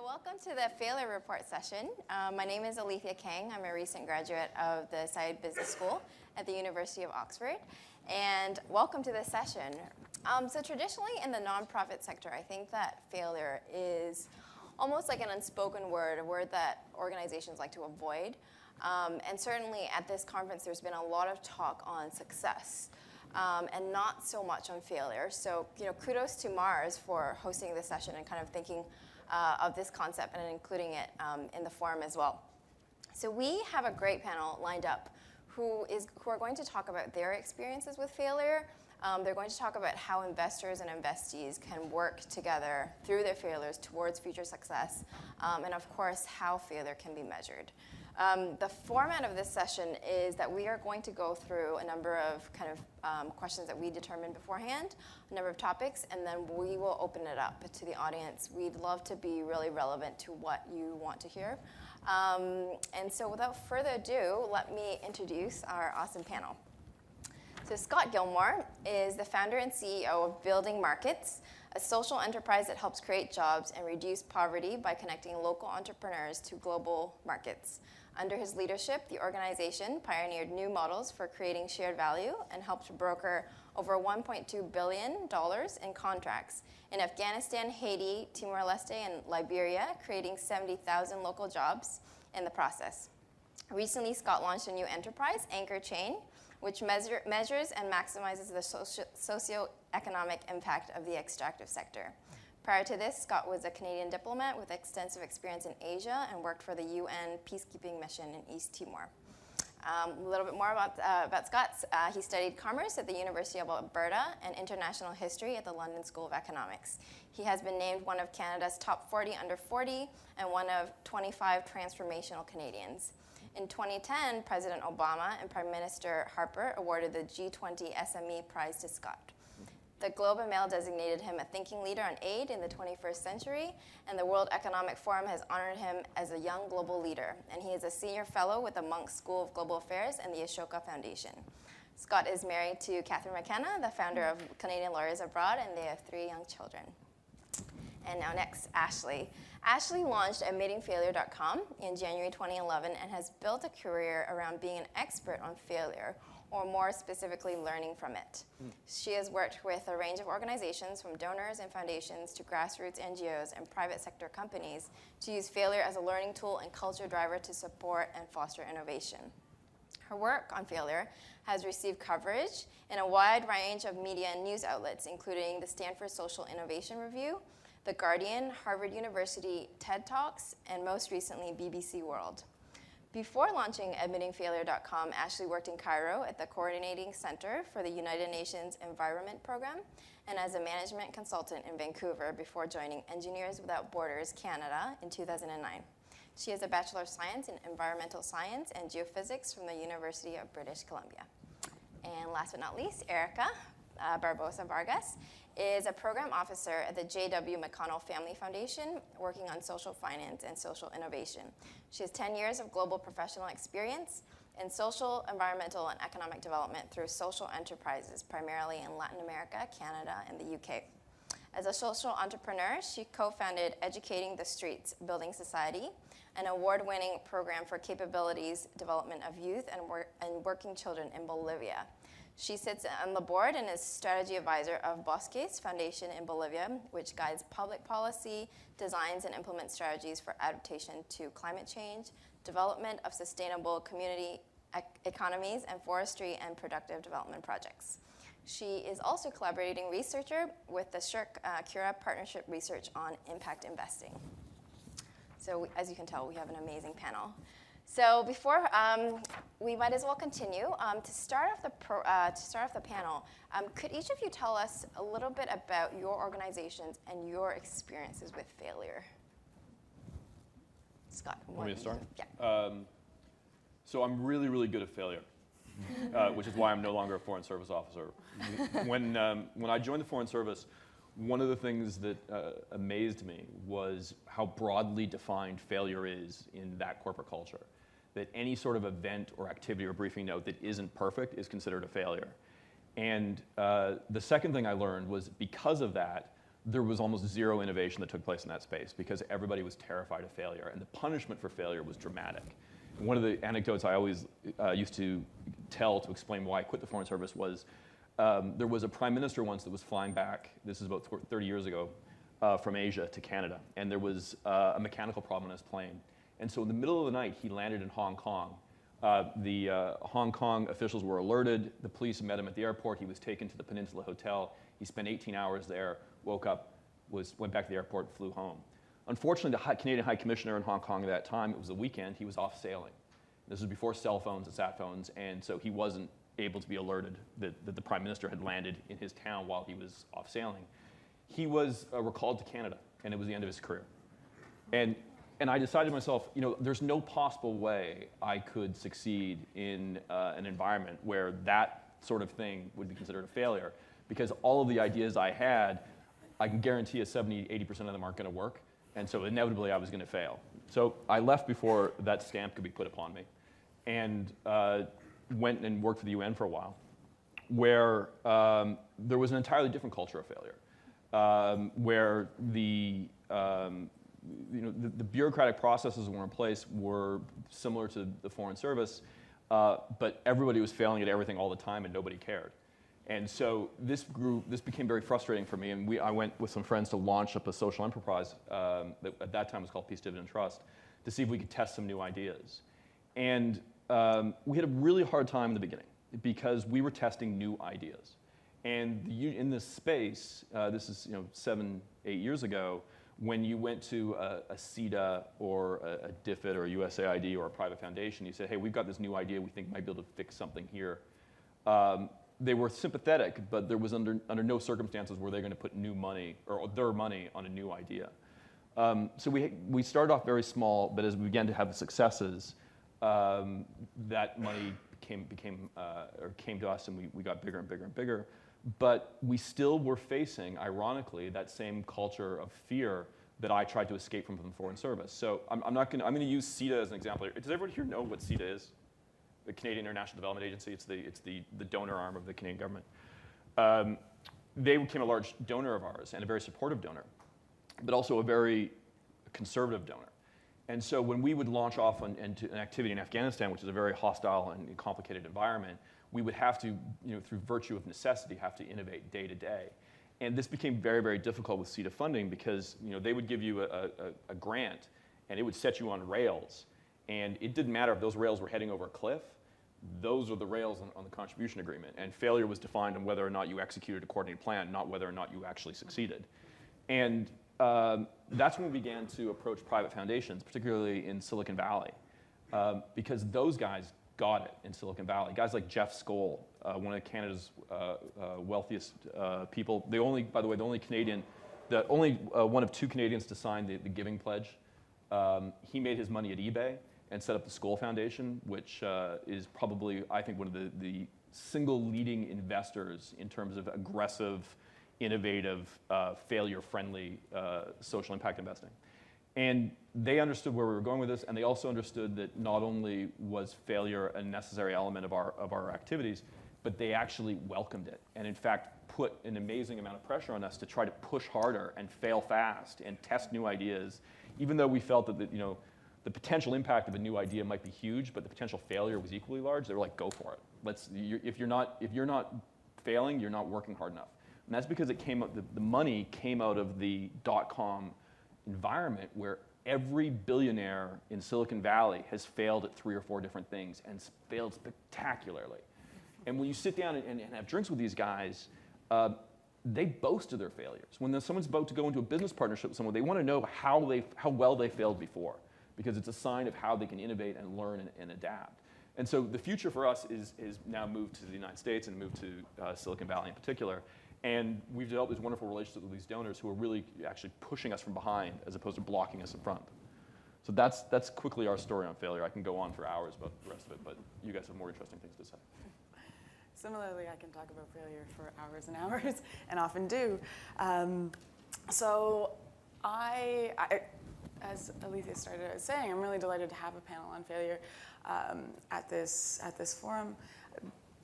welcome to the Failure Report session. My name is Alethia Kang. I'm a recent graduate of the Saïd Business School at the University of Oxford. And welcome to this session. So traditionally in the nonprofit sector, I think that failure is almost like an unspoken word, a word that organizations like to avoid. And certainly at this conference, there's been a lot of talk on success. And not so much on failure. So, kudos to Mars for hosting this session and kind of thinking of this concept and including it in the forum as well. So we have a great panel lined up who are going to talk about their experiences with failure. They're going to talk about how investors and investees can work together through their failures towards future success, and of course, how failure can be measured. The format of this session is that we are going to go through a number of kind of questions that we determined beforehand, a number of topics, and then we will open it up to the audience. We'd love to be really relevant to what you want to hear. And so without further ado, let me introduce our awesome panel. So Scott Gilmore is the founder and CEO of Building Markets, a social enterprise that helps create jobs and reduce poverty by connecting local entrepreneurs to global markets. Under his leadership, the organization pioneered new models for creating shared value and helped broker over $1.2 billion in contracts in Afghanistan, Haiti, Timor-Leste, and Liberia, creating 70,000 local jobs in the process. Recently, Scott launched a new enterprise, Anchor Chain, which measures and maximizes the socio-economic impact of the extractive sector. Prior to this, Scott was a Canadian diplomat with extensive experience in Asia and worked for the UN peacekeeping mission in East Timor. A little bit more about Scott. He studied commerce at the University of Alberta and international history at the London School of Economics. He has been named one of Canada's top 40 under 40 and one of 25 transformational Canadians. In 2010, President Obama and Prime Minister Harper awarded the G20 SME Prize to Scott. The Globe and Mail designated him a thinking leader on aid in the 21st century, and the World Economic Forum has honored him as a young global leader, and he is a senior fellow with the Monk School of Global Affairs and the Ashoka Foundation. Scott is married to Catherine McKenna, the founder of Canadian Lawyers Abroad, and they have 3 young children. And now next, Ashley. Ashley launched admittingfailure.com in January 2011 and has built a career around being an expert on failure, or more specifically, learning from it. She has worked with a range of organizations from donors and foundations to grassroots NGOs and private sector companies to use failure as a learning tool and culture driver to support and foster innovation. Her work on failure has received coverage in a wide range of media and news outlets, including the Stanford Social Innovation Review, The Guardian, Harvard University, TED Talks, and most recently, BBC World. Before launching admittingfailure.com, Ashley worked in Cairo at the Coordinating Center for the United Nations Environment Program and as a management consultant in Vancouver before joining Engineers Without Borders Canada in 2009. She has a Bachelor of Science in Environmental Science and Geophysics from the University of British Columbia. And last but not least, Erica Barbosa Vargas is a program officer at the J.W. McConnell Family Foundation, working on social finance and social innovation. She has 10 years of global professional experience in social, environmental, and economic development through social enterprises, primarily in Latin America, Canada, and the UK. As a social entrepreneur, she co-founded Educating the Streets, Building Society, an award-winning program for capabilities development of youth and working children in Bolivia. She sits on the board and is strategy advisor of Bosques Foundation in Bolivia, which guides public policy, designs, and implements strategies for adaptation to climate change, development of sustainable community economies, and forestry and productive development projects. She is also collaborating researcher with the Shirk-Cura Partnership Research on Impact Investing. So as you can tell, we have an amazing panel. So before we might as well continue, to start off the panel, could each of you tell us a little bit about your organizations and your experiences with failure? Scott, want me to start? Yeah. So I'm really, really good at failure, which is why I'm no longer a Foreign Service officer. When I joined the Foreign Service, one of the things that amazed me was how broadly defined failure is in that corporate culture. That any sort of event or activity or briefing note that isn't perfect is considered a failure. And the second thing I learned was because of that, there was almost zero innovation that took place in that space because everybody was terrified of failure, and the punishment for failure was dramatic. And one of the anecdotes I always used to tell to explain why I quit the Foreign Service was there was a prime minister once that was flying back, this is about 30 years ago, from Asia to Canada, and there was a mechanical problem on his plane. And so in the middle of the night, he landed in Hong Kong. The Hong Kong officials were alerted. The police met him at the airport. He was taken to the Peninsula Hotel. He spent 18 hours there, woke up, went back to the airport, flew home. Unfortunately, the Canadian High Commissioner in Hong Kong at that time, it was the weekend, he was off sailing. This was before cell phones and sat phones, and so he wasn't able to be alerted that the Prime Minister had landed in his town while he was off sailing. He was recalled to Canada, and it was the end of his career. And I decided to myself, there's no possible way I could succeed in an environment where that sort of thing would be considered a failure, because all of the ideas I had, I can guarantee 70–80% of them aren't going to work, and so inevitably I was going to fail. So I left before that stamp could be put upon me, and went and worked for the UN for a while, where there was an entirely different culture of failure, where the bureaucratic processes that were in place were similar to the Foreign Service, but everybody was failing at everything all the time and nobody cared. And so this became very frustrating for me, and I went with some friends to launch up a social enterprise that at that time was called Peace Dividend Trust, to see if we could test some new ideas. And we had a really hard time in the beginning because we were testing new ideas. And in this space, this is 7–8 years ago, when you went to a CETA or a DFID or a USAID or a private foundation, you said, hey, we've got this new idea we think might be able to fix something here. They were sympathetic, but there was under no circumstances were they going to put new money or their money on a new idea. So we started off very small, but as we began to have successes, that money came to us, and we got bigger and bigger and bigger. But we still were facing, ironically, that same culture of fear that I tried to escape from the Foreign Service. So I'm going to use CETA as an example here. Does everybody here know what CETA is? The Canadian International Development Agency. It's the donor arm of the Canadian government. They became a large donor of ours and a very supportive donor, but also a very conservative donor. And so when we would launch off into an activity in Afghanistan, which is a very hostile and complicated environment, we would have to, through virtue of necessity, have to innovate day to day. And this became very, very difficult with CETA funding because they would give you a grant and it would set you on rails. And it didn't matter if those rails were heading over a cliff. Those are the rails on the contribution agreement. And failure was defined on whether or not you executed a coordinated plan, not whether or not you actually succeeded. And that's when we began to approach private foundations, particularly in Silicon Valley, because those guys got it in Silicon Valley. Guys like Jeff Skoll, one of Canada's wealthiest people. By the way, the only one of 2 Canadians to sign the Giving Pledge. He made his money at eBay and set up the Skoll Foundation, which is probably, I think, one of the single leading investors in terms of aggressive, innovative, failure-friendly social impact investing. And they understood where we were going with this, and they also understood that not only was failure a necessary element of our activities, but they actually welcomed it, and in fact put an amazing amount of pressure on us to try to push harder and fail fast and test new ideas, even though we felt that the potential impact of a new idea might be huge, but the potential failure was equally large. They were like, go for it. If you're not failing, you're not working hard enough. And that's because the money came out of the .com environment where every billionaire in Silicon Valley has failed at 3 or 4 different things and failed spectacularly. And when you sit down and have drinks with these guys, they boast of their failures. When someone's about to go into a business partnership with someone, they want to know how well they failed before, because it's a sign of how they can innovate and learn and adapt. And so the future for us is now moved to the United States and moved to Silicon Valley in particular. And we've developed these wonderful relationships with these donors who are really actually pushing us from behind as opposed to blocking us in front. So that's quickly our story on failure. I can go on for hours about the rest of it, but you guys have more interesting things to say. Similarly, I can talk about failure for hours and hours, and often do. So I, as Alethia started saying, I'm really delighted to have a panel on failure at this forum.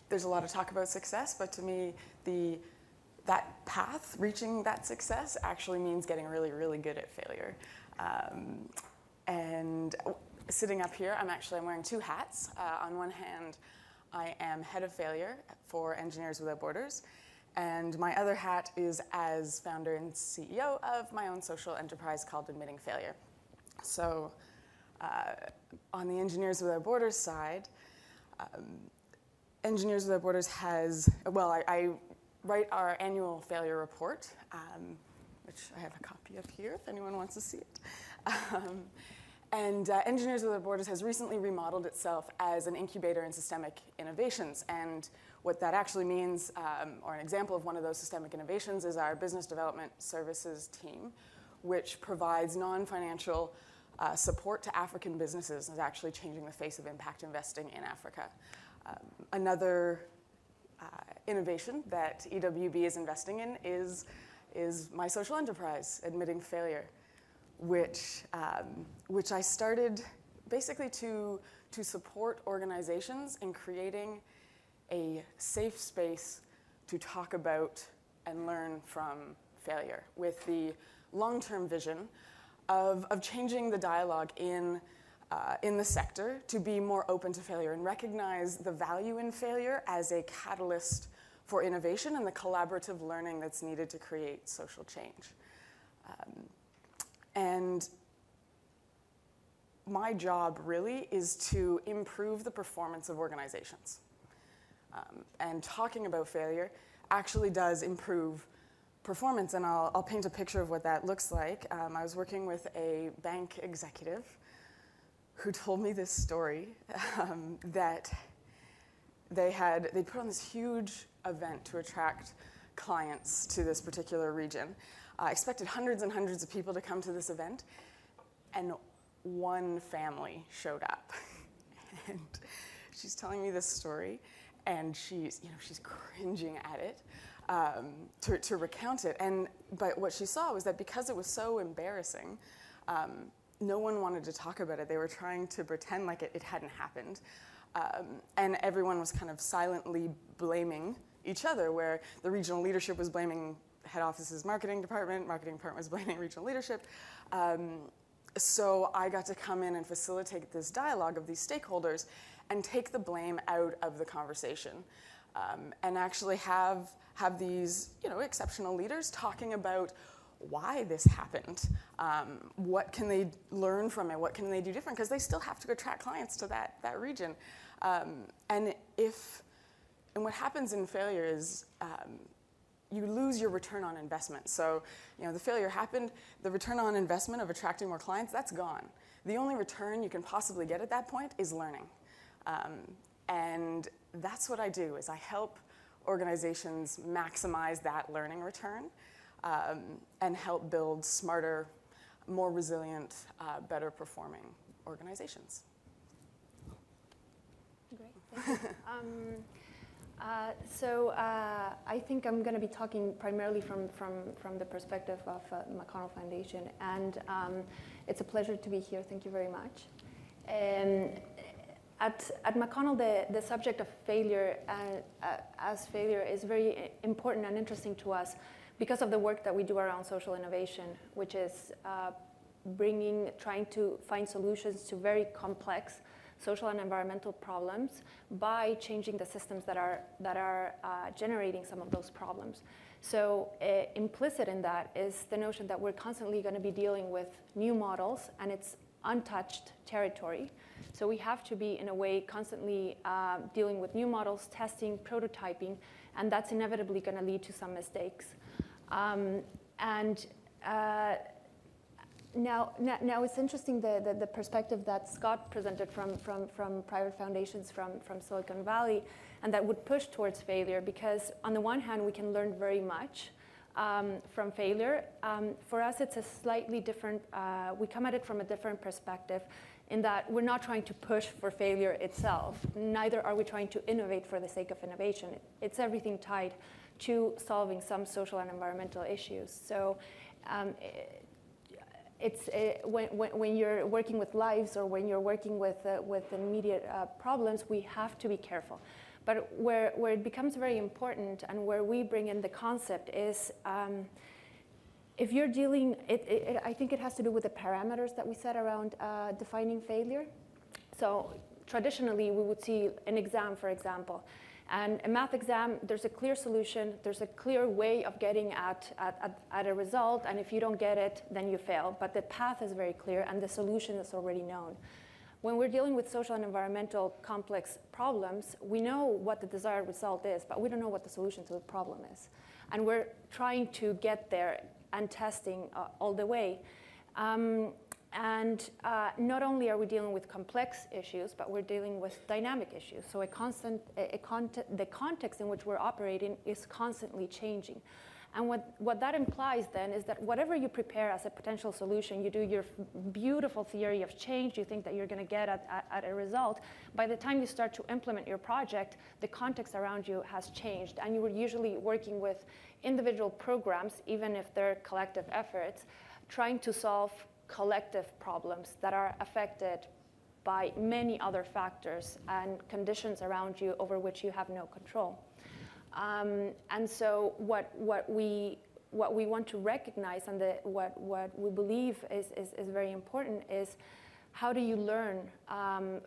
There's a lot of talk about success, but to me, that path, reaching that success, actually means getting really, really good at failure. And sitting up here, I'm wearing two hats. On one hand, I am head of failure for Engineers Without Borders, and my other hat is as founder and CEO of my own social enterprise called Admitting Failure. So on the Engineers Without Borders side, Engineers Without Borders has, well, I write our annual failure report, which I have a copy of here if anyone wants to see it. And Engineers Without Borders has recently remodeled itself as an incubator in systemic innovations. And what that actually means, or an example of one of those systemic innovations, is our business development services team, which provides non-financial support to African businesses and is actually changing the face of impact investing in Africa. Another innovation that EWB is investing in is my social enterprise, Admitting Failure, which I started basically to support organizations in creating a safe space to talk about and learn from failure, with the long-term vision of changing the dialogue in the sector to be more open to failure and recognize the value in failure as a catalyst for innovation and the collaborative learning that's needed to create social change. And my job really is to improve the performance of organizations. And talking about failure actually does improve performance, and I'll paint a picture of what that looks like. I was working with a bank executive who told me this story that they put on this huge event to attract clients to this particular region. Expected hundreds and hundreds of people to come to this event, and one family showed up. And she's telling me this story, and she's cringing at it to recount it. But what she saw was that because it was so embarrassing, no one wanted to talk about it. They were trying to pretend like it hadn't happened. And everyone was kind of silently blaming each other, where the regional leadership was blaming head office's marketing department was blaming regional leadership. So I got to come in and facilitate this dialogue of these stakeholders and take the blame out of the conversation, and actually have these exceptional leaders talking about why this happened, what can they learn from it, what can they do different, because they still have to attract clients to that region. And what happens in failure is you lose your return on investment. So, the failure happened, the return on investment of attracting more clients, that's gone. The only return you can possibly get at that point is learning. And that's what I do, is I help organizations maximize that learning return, and help build smarter, more resilient, better performing organizations. Great, thank you. So I think I'm going to be talking primarily from the perspective of McConnell Foundation, and it's a pleasure to be here. Thank you very much. At McConnell, the subject of failure as failure is very important and interesting to us because of the work that we do around social innovation, which is trying to find solutions to very complex social and environmental problems by changing the systems that are generating some of those problems. So implicit in that is the notion that we're constantly going to be dealing with new models, and it's untouched territory. So we have to be, in a way, constantly dealing with new models, testing, prototyping, and that's inevitably going to lead to some mistakes. Now it's interesting the perspective that Scott presented from private foundations from Silicon Valley, and that would push towards failure, because on the one hand we can learn very much from failure. For us it's a slightly different, we come at it from a different perspective, in that we're not trying to push for failure itself, neither are we trying to innovate for the sake of innovation. It's everything tied to solving some social and environmental issues. So when you're working with lives, or when you're working with immediate problems, we have to be careful. But where it becomes very important and where we bring in the concept is if you're dealing, I think it has to do with the parameters that we set around defining failure. So traditionally, we would see an exam, for example. And a math exam, there's a clear solution, there's a clear way of getting at a result, and if you don't get it, then you fail. But the path is very clear, and the solution is already known. When we're dealing with social and environmental complex problems, we know what the desired result is, but we don't know what the solution to the problem is. And we're trying to get there and testing all the way. Not only are we dealing with complex issues, but we're dealing with dynamic issues. So the context in which we're operating is constantly changing. And what that implies then is that whatever you prepare as a potential solution, you do your beautiful theory of change, you think that you're going to get at a result. By the time you start to implement your project, the context around you has changed. And you were usually working with individual programs, even if they're collective efforts, trying to solve collective problems that are affected by many other factors and conditions around you over which you have no control. And so what we want to recognize and what we believe is very important is how do you learn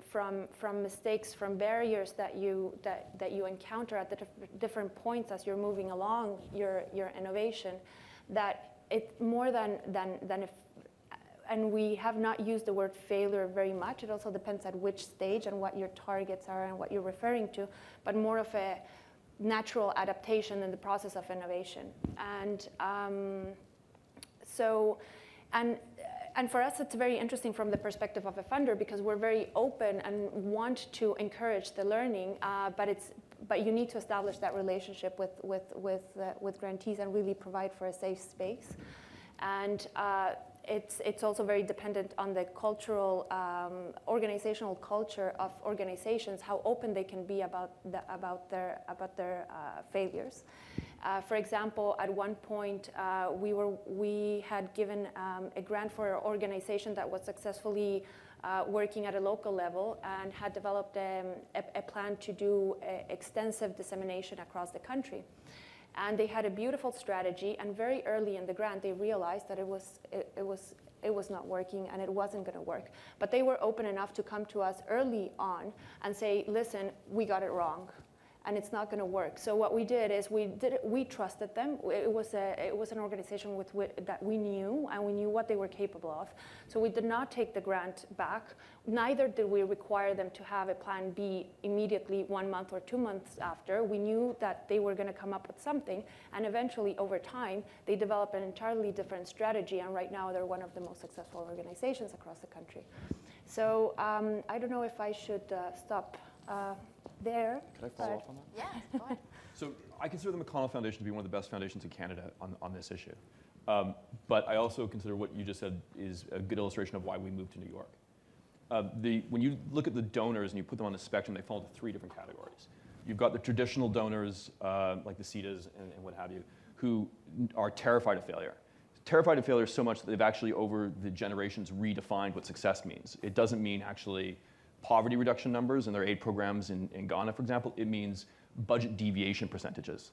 from mistakes, from barriers that you encounter at the different points as you're moving along your innovation, that it's more than if. And we have not used the word failure very much. It also depends at which stage and what your targets are and what you're referring to, but more of a natural adaptation in the process of innovation. And and for us, it's very interesting from the perspective of a funder because we're very open and want to encourage the learning, but you need to establish that relationship with grantees and really provide for a safe space. And it's also very dependent on the cultural, organizational culture of organizations, how open they can be about their failures. For example, at one point, we had given a grant for an organization that was successfully working at a local level and had developed a plan to do extensive dissemination across the country. And they had a beautiful strategy, and very early in the grant, they realized that it was not working and it wasn't going to work. But they were open enough to come to us early on and say, listen, we got it wrong, and it's not going to work. So what we did is we trusted them. It was an organization that we knew, and we knew what they were capable of. So we did not take the grant back. Neither did we require them to have a plan B immediately 1 month or 2 months after. We knew that they were going to come up with something, and eventually, over time, they developed an entirely different strategy, and right now they're one of the most successful organizations across the country. So I don't know if I should stop there. Could I follow up on that? Yeah, go ahead. So I consider the McConnell Foundation to be one of the best foundations in Canada on this issue. But I also consider what you just said is a good illustration of why we moved to New York. When you look at the donors and you put them on the spectrum, they fall into 3 different categories. You've got the traditional donors, like the CETAs and what have you, who are terrified of failure. Terrified of failure so much that they've actually, over the generations, redefined what success means. It doesn't mean actually poverty reduction numbers in their aid programs in Ghana, for example. It means budget deviation percentages.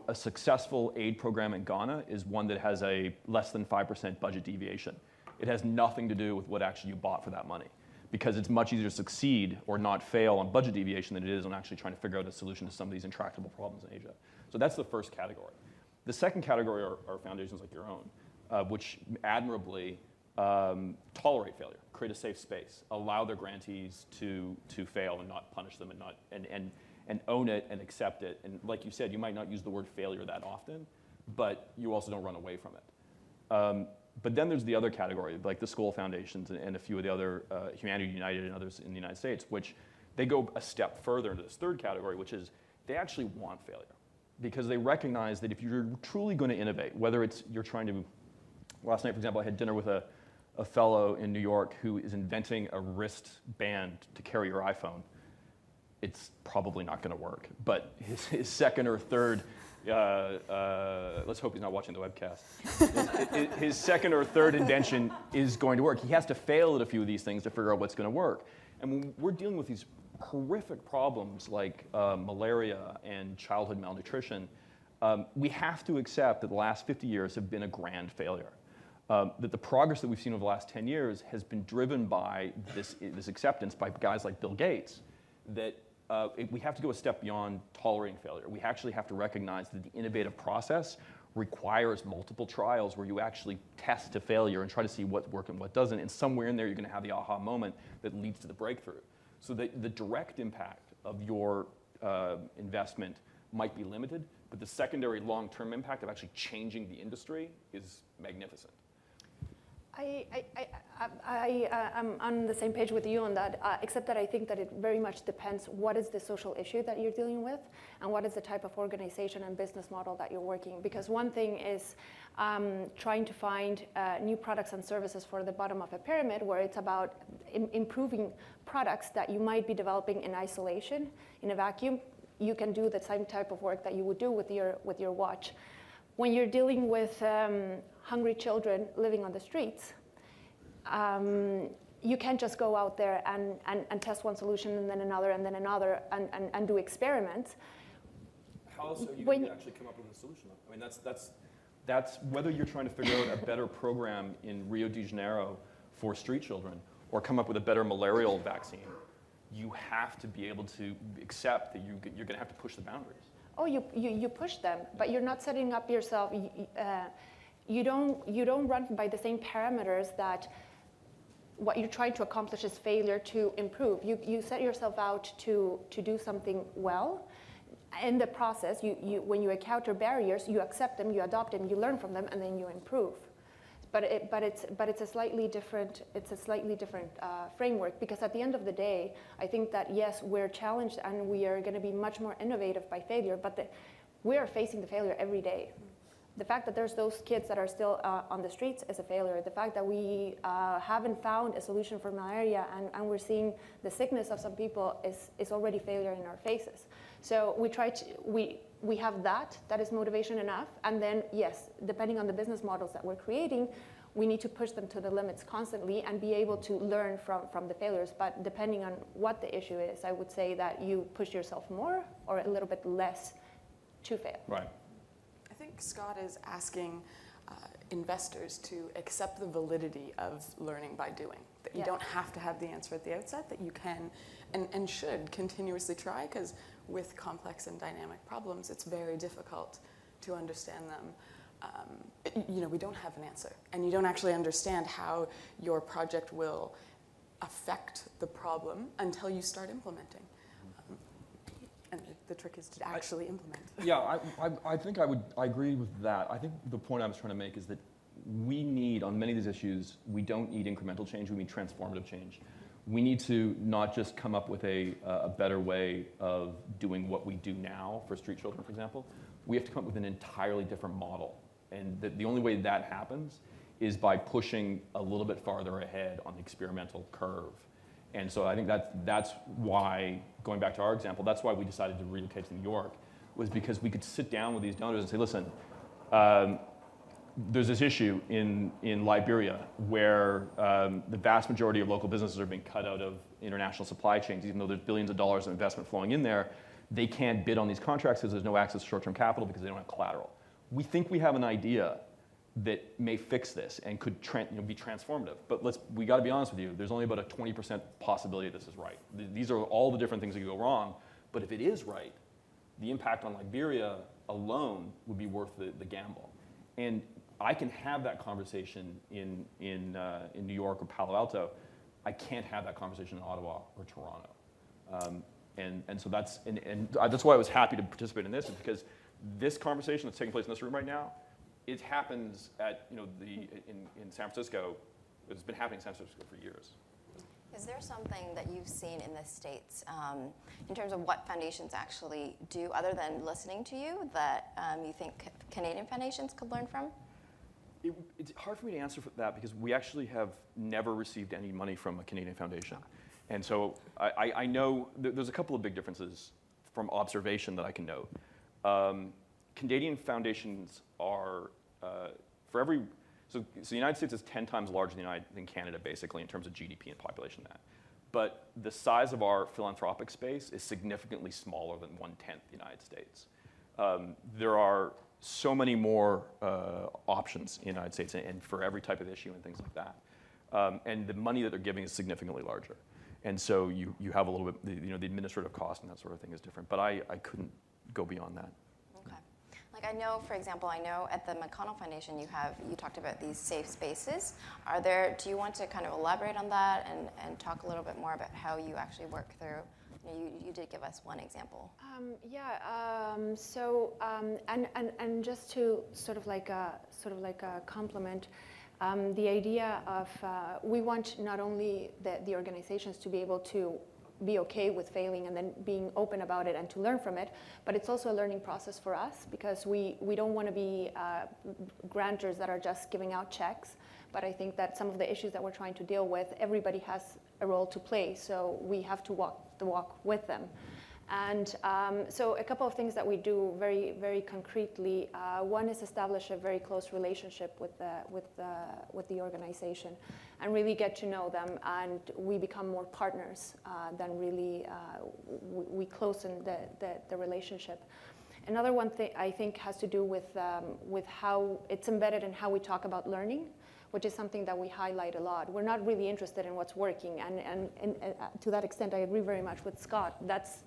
A successful aid program in Ghana is one that has a less than 5% budget deviation. It has nothing to do with what actually you bought for that money, because it's much easier to succeed or not fail on budget deviation than it is on actually trying to figure out a solution to some of these intractable problems in Asia. So that's the first category. The second category are foundations like your own, which admirably tolerate failure, create a safe space, allow their grantees to fail and not punish them and own it and accept it. And like you said, you might not use the word failure that often, but you also don't run away from it. But then there's the other category, like the school foundations and a few of the other, Humanity United and others in the United States, which they go a step further into this third category, which is they actually want failure, because they recognize that if you're truly going to innovate, whether it's you're trying to, last night, for example, I had dinner with a fellow in New York who is inventing a wristband to carry your iPhone. It's probably not going to work, but his second or third, let's hope he's not watching the webcast. His second or third invention is going to work. He has to fail at a few of these things to figure out what's going to work. And when we're dealing with these horrific problems like malaria and childhood malnutrition, we have to accept that the last 50 years have been a grand failure. That the progress that we've seen over the last 10 years has been driven by this acceptance by guys like Bill Gates that we have to go a step beyond tolerating failure. We actually have to recognize that the innovative process requires multiple trials where you actually test to failure and try to see what's working and what doesn't. And somewhere in there, you're going to have the aha moment that leads to the breakthrough. So the direct impact of your investment might be limited, but the secondary long-term impact of actually changing the industry is magnificent. I'm on the same page with you on that, except that I think that it very much depends what is the social issue that you're dealing with and what is the type of organization and business model that you're working. Because one thing is trying to find new products and services for the bottom of a pyramid where it's about improving products that you might be developing in isolation, in a vacuum. You can do the same type of work that you would do with your watch. When you're dealing with hungry children living on the streets, you can't just go out there and test one solution and then another and do experiments. How else are you going to actually come up with a solution? I mean, that's whether you're trying to figure out a better program in Rio de Janeiro for street children or come up with a better malarial vaccine, you have to be able to accept that you're going to have to push the boundaries. Oh, you push them, but you're not setting up yourself. You don't run by the same parameters that what you're trying to accomplish is failure to improve. You set yourself out to do something well. In the process, when you encounter barriers, you accept them, you adopt them, you learn from them, and then you improve. But it's a slightly different framework, because at the end of the day, I think that yes, we're challenged and we are going to be much more innovative by failure, but we are facing the failure every day. The fact that there's those kids that are still on the streets is a failure. The fact that we haven't found a solution for malaria and we're seeing the sickness of some people is already failure in our faces. So we have that is motivation enough. And then, yes, depending on the business models that we're creating, we need to push them to the limits constantly and be able to learn from the failures. But depending on what the issue is, I would say that you push yourself more or a little bit less to fail. Right. I think Scott is asking investors to accept the validity of learning by doing. That you don't have to have the answer at the outset, that you can and should continuously try, because with complex and dynamic problems, it's very difficult to understand them. We don't have an answer, and you don't actually understand how your project will affect the problem until you start implementing. And the trick is to actually implement. Yeah, I think I agree with that. I think the point I was trying to make is that we need, on many of these issues, we don't need incremental change, we need transformative change. We need to not just come up with a better way of doing what we do now for street children, for example. We have to come up with an entirely different model. And the only way that happens is by pushing a little bit farther ahead on the experimental curve. And so I think that's why, going back to our example, that's why we decided to relocate to New York, was because we could sit down with these donors and say, listen, there's this issue in Liberia where the vast majority of local businesses are being cut out of international supply chains. Even though there's billions of dollars of investment flowing in there, they can't bid on these contracts because there's no access to short-term capital because they don't have collateral. We think we have an idea that may fix this and could be transformative. But we got to be honest with you, there's only about a 20% possibility this is right. These are all the different things that could go wrong. But if it is right, the impact on Liberia alone would be worth the gamble. And I can have that conversation in New York or Palo Alto. I can't have that conversation in Ottawa or Toronto. And so that's why I was happy to participate in this, is because this conversation that's taking place in this room right now, it happens at in San Francisco. It's been happening in San Francisco for years. Is there something that you've seen in the States in terms of what foundations actually do, other than listening to you, that you think Canadian foundations could learn from? It's hard for me to answer for that because we actually have never received any money from a Canadian foundation. And so I know there's a couple of big differences from observation that I can note. Canadian foundations are, so the United States is 10 times larger than Canada, basically, in terms of GDP and population. but the size of our philanthropic space is significantly smaller than 1/10 the United States. There are so many more options in the United States and for every type of issue and things like that. And the money that they're giving is significantly larger. And so you have a little bit, the administrative cost and that sort of thing is different. But I couldn't go beyond that. Okay. Like I know, for example, at the McConnell Foundation you talked about these safe spaces. Do you want to kind of elaborate on that and talk a little bit more about how you actually work through? You did give us one example. And just to sort of like a compliment, the idea of we want not only the organizations to be able to be okay with failing and then being open about it and to learn from it, but it's also a learning process for us because we don't want to be grantors that are just giving out checks. But I think that some of the issues that we're trying to deal with, everybody has a role to play, so we have to walk the walk with them. And so a couple of things that we do very, very concretely. One is establish a very close relationship with the organization and really get to know them, and we become more partners than really we closen the relationship. Another one thing I think has to do with how it's embedded in how we talk about learning, which is something that we highlight a lot. We're not really interested in what's working, and to that extent, I agree very much with Scott. That's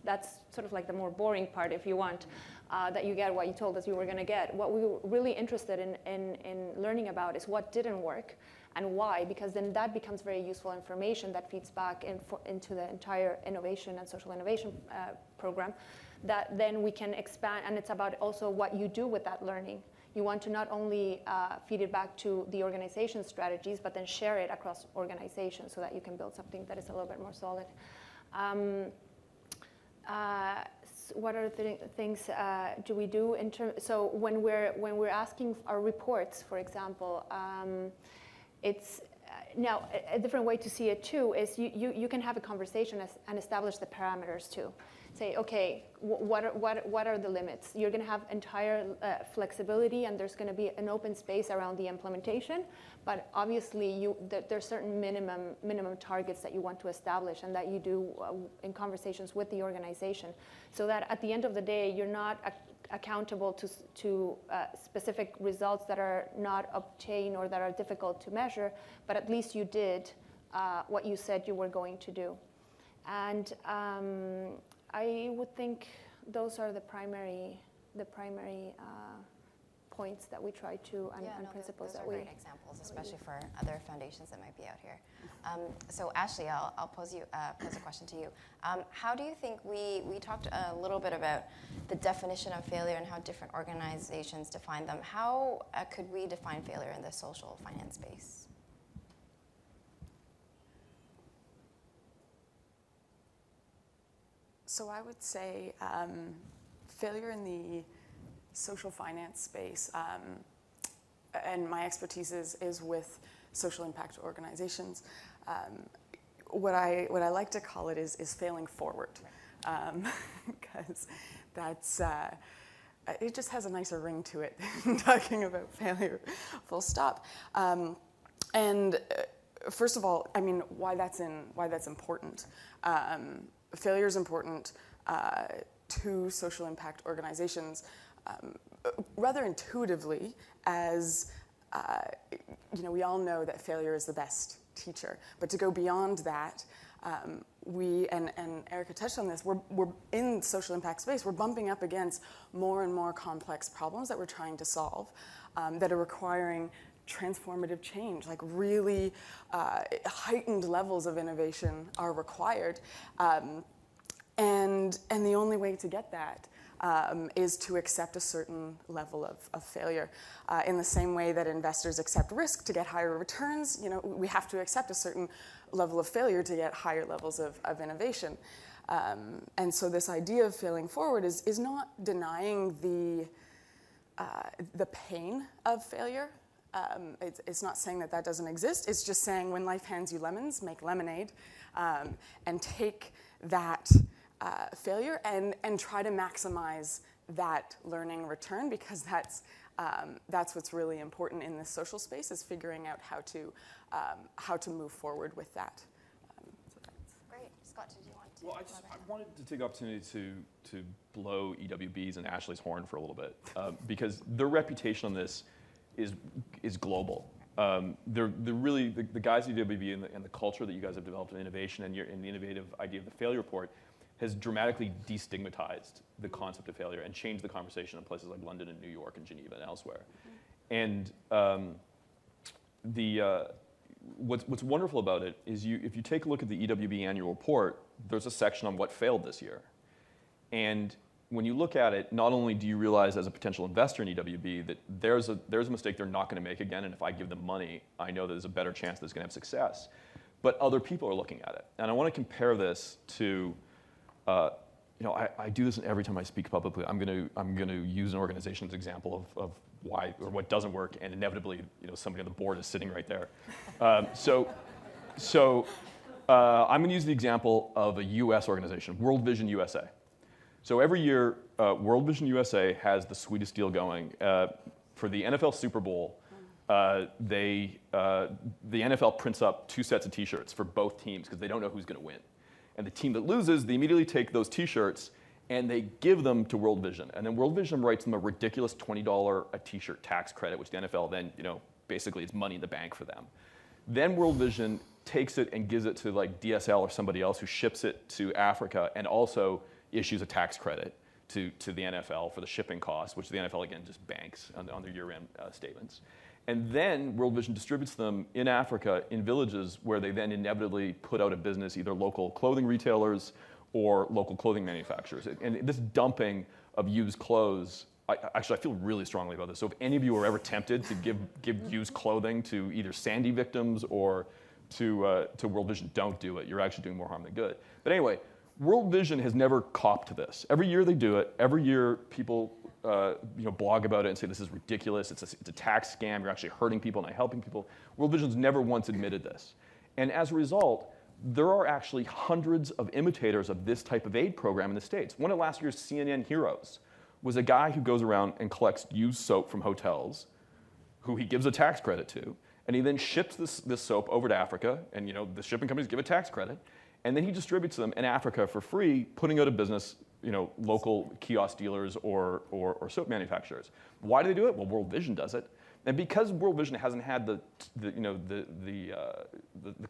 sort of like the more boring part, if you want, that you get what you told us you were going to get. What we were really interested in learning about is what didn't work and why, because then that becomes very useful information that feeds back into the entire innovation and social innovation program that then we can expand, and it's about also what you do with that learning. You want to not only feed it back to the organization's strategies, but then share it across organizations so that you can build something that is a little bit more solid. What other things do we do in terms? So when we're asking our reports, for example, it's now a different way to see it too is you can have a conversation and establish the parameters too. Say, okay, what are the limits? You're going to have entire flexibility, and there's going to be an open space around the implementation. But obviously, there's certain minimum targets that you want to establish, and that you do in conversations with the organization, so that at the end of the day, you're not accountable to specific results that are not obtained or that are difficult to measure. But at least you did what you said you were going to do, and. I would think those are the primary points that we try to and principles that we. Those are great examples, especially for other foundations that might be out here. So Ashley, I'll pose a question to you. How do you think we talked a little bit about the definition of failure and how different organizations define them? How could we define failure in the social finance space? So I would say failure in the social finance space, and my expertise is with social impact organizations. What I like to call it is failing forward, because that's it just has a nicer ring to it than talking about failure, full stop. And first of all, I mean, why that's important. Failure is important to social impact organizations rather intuitively, as we all know that failure is the best teacher. But to go beyond that, we and Erica touched on this. We're in social impact space. We're bumping up against more and more complex problems that we're trying to solve that are requiring transformative change, like really heightened levels of innovation are required. And the only way to get that is to accept a certain level of failure. In the same way that investors accept risk to get higher returns, we have to accept a certain level of failure to get higher levels of innovation. And so this idea of failing forward is not denying the pain of failure. It's not saying that doesn't exist. It's just saying when life hands you lemons, make lemonade, and take that failure and try to maximize that learning return, because that's what's really important in this social space, is figuring out how to move forward with that. So that's great. Scott, did you want to? Well, I wanted to take the opportunity to blow EWB's and Ashley's horn for a little bit, because their reputation on this is global. They're really, the guys at EWB and the culture that you guys have developed in innovation and the innovative idea of the failure report has dramatically destigmatized the concept of failure and changed the conversation in places like London and New York and Geneva and elsewhere. And what's wonderful about it is if you take a look at the EWB annual report, there's a section on what failed this year. And when you look at it, not only do you realize as a potential investor in EWB that there's a mistake they're not going to make again, and if I give them money, I know that there's a better chance that it's going to have success. But other people are looking at it. And I want to compare this to, I do this every time I speak publicly. I'm going to use an organization as an example of why or what doesn't work, and inevitably, somebody on the board is sitting right there. So I'm going to use the example of a U.S. organization, World Vision USA. So every year, World Vision USA has the sweetest deal going. For the NFL Super Bowl, the NFL prints up 2 sets of T-shirts for both teams because they don't know who's going to win. And the team that loses, they immediately take those T-shirts and they give them to World Vision. And then World Vision writes them a ridiculous $20 a T-shirt tax credit, which the NFL then, basically it's money in the bank for them. Then World Vision takes it and gives it to like DSL or somebody else who ships it to Africa and also issues a tax credit to the NFL for the shipping costs, which the NFL, again, just banks on their year-end statements. And then World Vision distributes them in Africa in villages where they then inevitably put out of business either local clothing retailers or local clothing manufacturers. And this dumping of used clothes, I feel really strongly about this. So if any of you are ever tempted to give used clothing to either Sandy victims or to World Vision, don't do it. You're actually doing more harm than good. But anyway, World Vision has never copped to this. Every year they do it. Every year people blog about it and say this is ridiculous. It's a tax scam. You're actually hurting people, not helping people. World Vision's never once admitted this. And as a result, there are actually hundreds of imitators of this type of aid program in the States. One of last year's CNN heroes was a guy who goes around and collects used soap from hotels, who he gives a tax credit to, and he then ships this soap over to Africa, and the shipping companies give a tax credit, and then he distributes them in Africa for free, putting out of business local kiosk dealers or soap manufacturers. Why do they do it? Well, World Vision does it. And because World Vision hasn't had the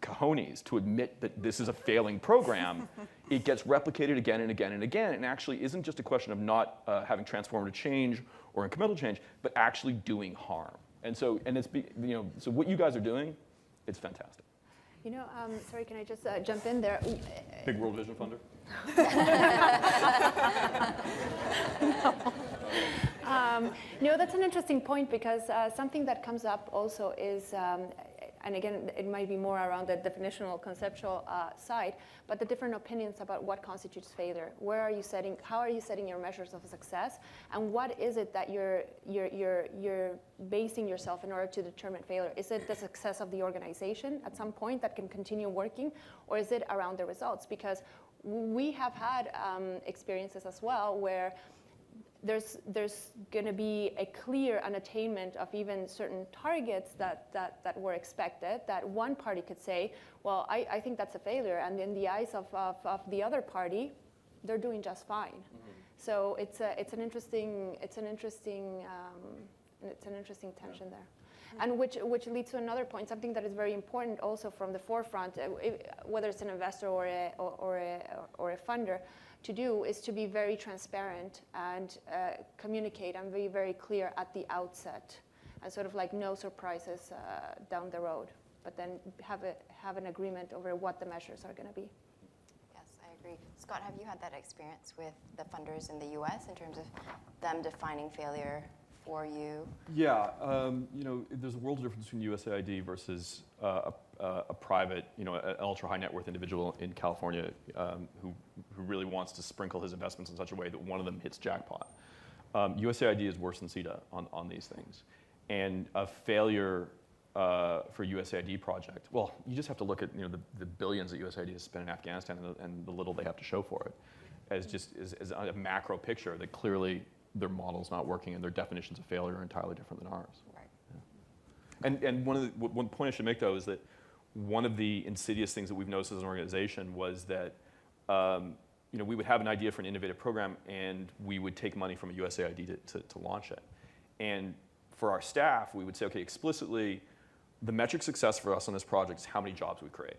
cojones to admit that this is a failing program, it gets replicated again and again and again, and actually isn't just a question of not having transformative change or incremental change, but actually doing harm. And so, so what you guys are doing, it's fantastic. Sorry, can I just jump in there? Big World Vision funder? No, that's an interesting point because something that comes up also is, and again, it might be more around the definitional, conceptual side, but the different opinions about what constitutes failure. Where are you setting? How are you setting your measures of success? And what is it that you're basing yourself in order to determine failure? Is it the success of the organization at some point that can continue working, or is it around the results? Because we have had experiences as well where there's going to be a clear unattainment of even certain targets that were expected, that one party could say, well, I think that's a failure, and in the eyes of the other party, they're doing just fine. Mm-hmm. So it's an interesting tension there. And which leads to another point, something that is very important also from the forefront, whether it's an investor or a funder, to do is to be very transparent and communicate and be very clear at the outset, and sort of like no surprises down the road, but then have an agreement over what the measures are going to be. Yes, I agree. Scott, have you had that experience with the funders in the U.S. in terms of them defining failure for you? Yeah, there's a world of difference between USAID versus a private, an ultra high net worth individual in California who really wants to sprinkle his investments in such a way that one of them hits jackpot. USAID is worse than CETA on these things, and a failure for USAID project. Well, you just have to look at the billions that USAID has spent in Afghanistan and the little they have to show for it, as a macro picture that clearly their model's not working and their definitions of failure are entirely different than ours. Right. Yeah. And one point I should make though is that one of the insidious things that we've noticed as an organization was that we would have an idea for an innovative program, and we would take money from a USAID to launch it. And for our staff, we would say, okay, explicitly, the metric success for us on this project is how many jobs we create.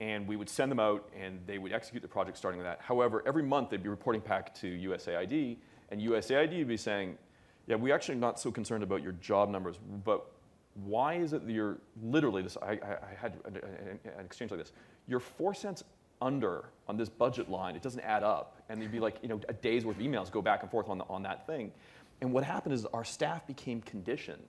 And we would send them out, and they would execute the project starting with that. However, every month, they'd be reporting back to USAID, and USAID would be saying, yeah, we're actually not so concerned about your job numbers, but why is it that you're literally, I had an exchange like this, you're 4 cents under on this budget line, it doesn't add up. And they'd be like, a day's worth of emails go back and forth on that thing. And what happened is our staff became conditioned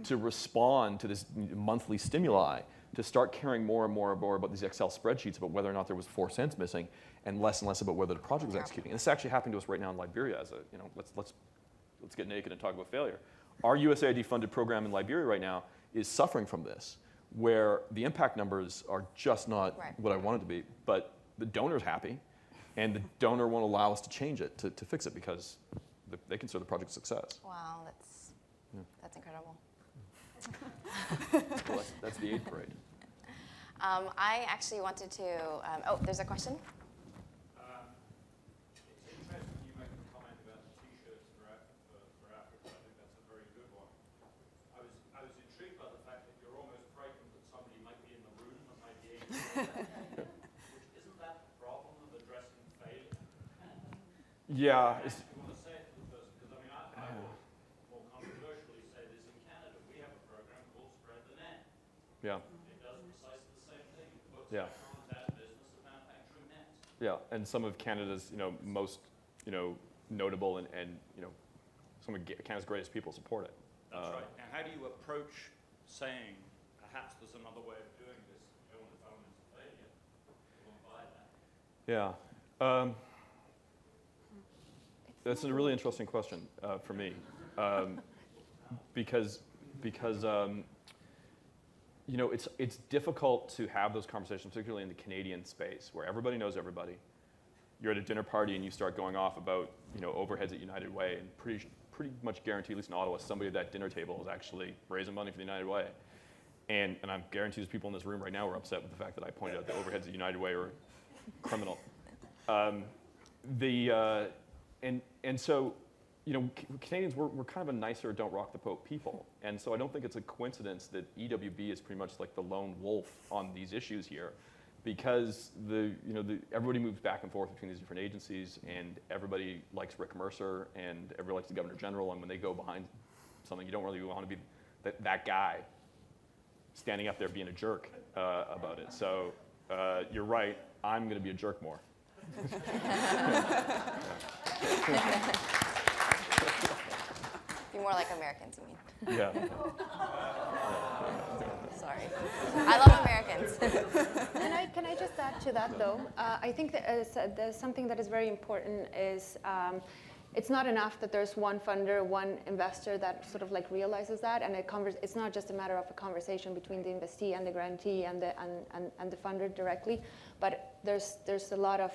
to respond to this monthly stimuli, to start caring more and more about these Excel spreadsheets about whether or not there was 4 cents missing, and less about whether the project was executing. And this is actually happening to us right now in Liberia as let's get naked and talk about failure. Our USAID-funded program in Liberia right now is suffering from this, where the impact numbers are just not what I want it to be, but the donor's happy, and the donor won't allow us to change it, to fix it, because they consider the project a success. Wow, that's incredible. Well, that's the aid parade. I actually wanted to, oh, there's a question? It's interesting you make a comment about the T-shirts for Africa. I think that's a very good one. I was intrigued by the fact that you're almost frightened that somebody might be in the room that might be able to isn't that the problem of addressing failure? Yeah. You want to say it to the person? Because I would more controversially say this in Canada. We have a program called Spread the Net. Yeah. It does precisely the same thing. It puts Yeah. restaurants out of business of manufacturing nets. Yeah, and some of Canada's most notable and some of Canada's greatest people support it. That's right. Now, how do you approach saying perhaps there's another way of doing this? You don't want to tell them it's a failure. You won't buy that. Yeah. That's a really interesting question for me, because it's difficult to have those conversations, particularly in the Canadian space, where everybody knows everybody. You're at a dinner party and you start going off about overheads at United Way, and pretty much guarantee, at least in Ottawa, somebody at that dinner table is actually raising money for the United Way. And I'm guaranteed there's people in this room right now who are upset with the fact that I pointed out the overheads at United Way are criminal. And so, Canadians, we're kind of a nicer, don't rock the boat people. And so I don't think it's a coincidence that EWB is pretty much like the lone wolf on these issues here, because everybody moves back and forth between these different agencies, and everybody likes Rick Mercer, and everybody likes the Governor General, and when they go behind something, you don't really want to be that guy standing up there being a jerk about it. So you're right, I'm going to be a jerk more. Be more like Americans, you mean? Yeah. Sorry. I love Americans. Can I just add to that, though? I think that there's something that is very important is it's not enough that there's one funder, one investor that sort of realizes that, and it's not just a matter of a conversation between the investee and the grantee and the funder directly, but there's a lot of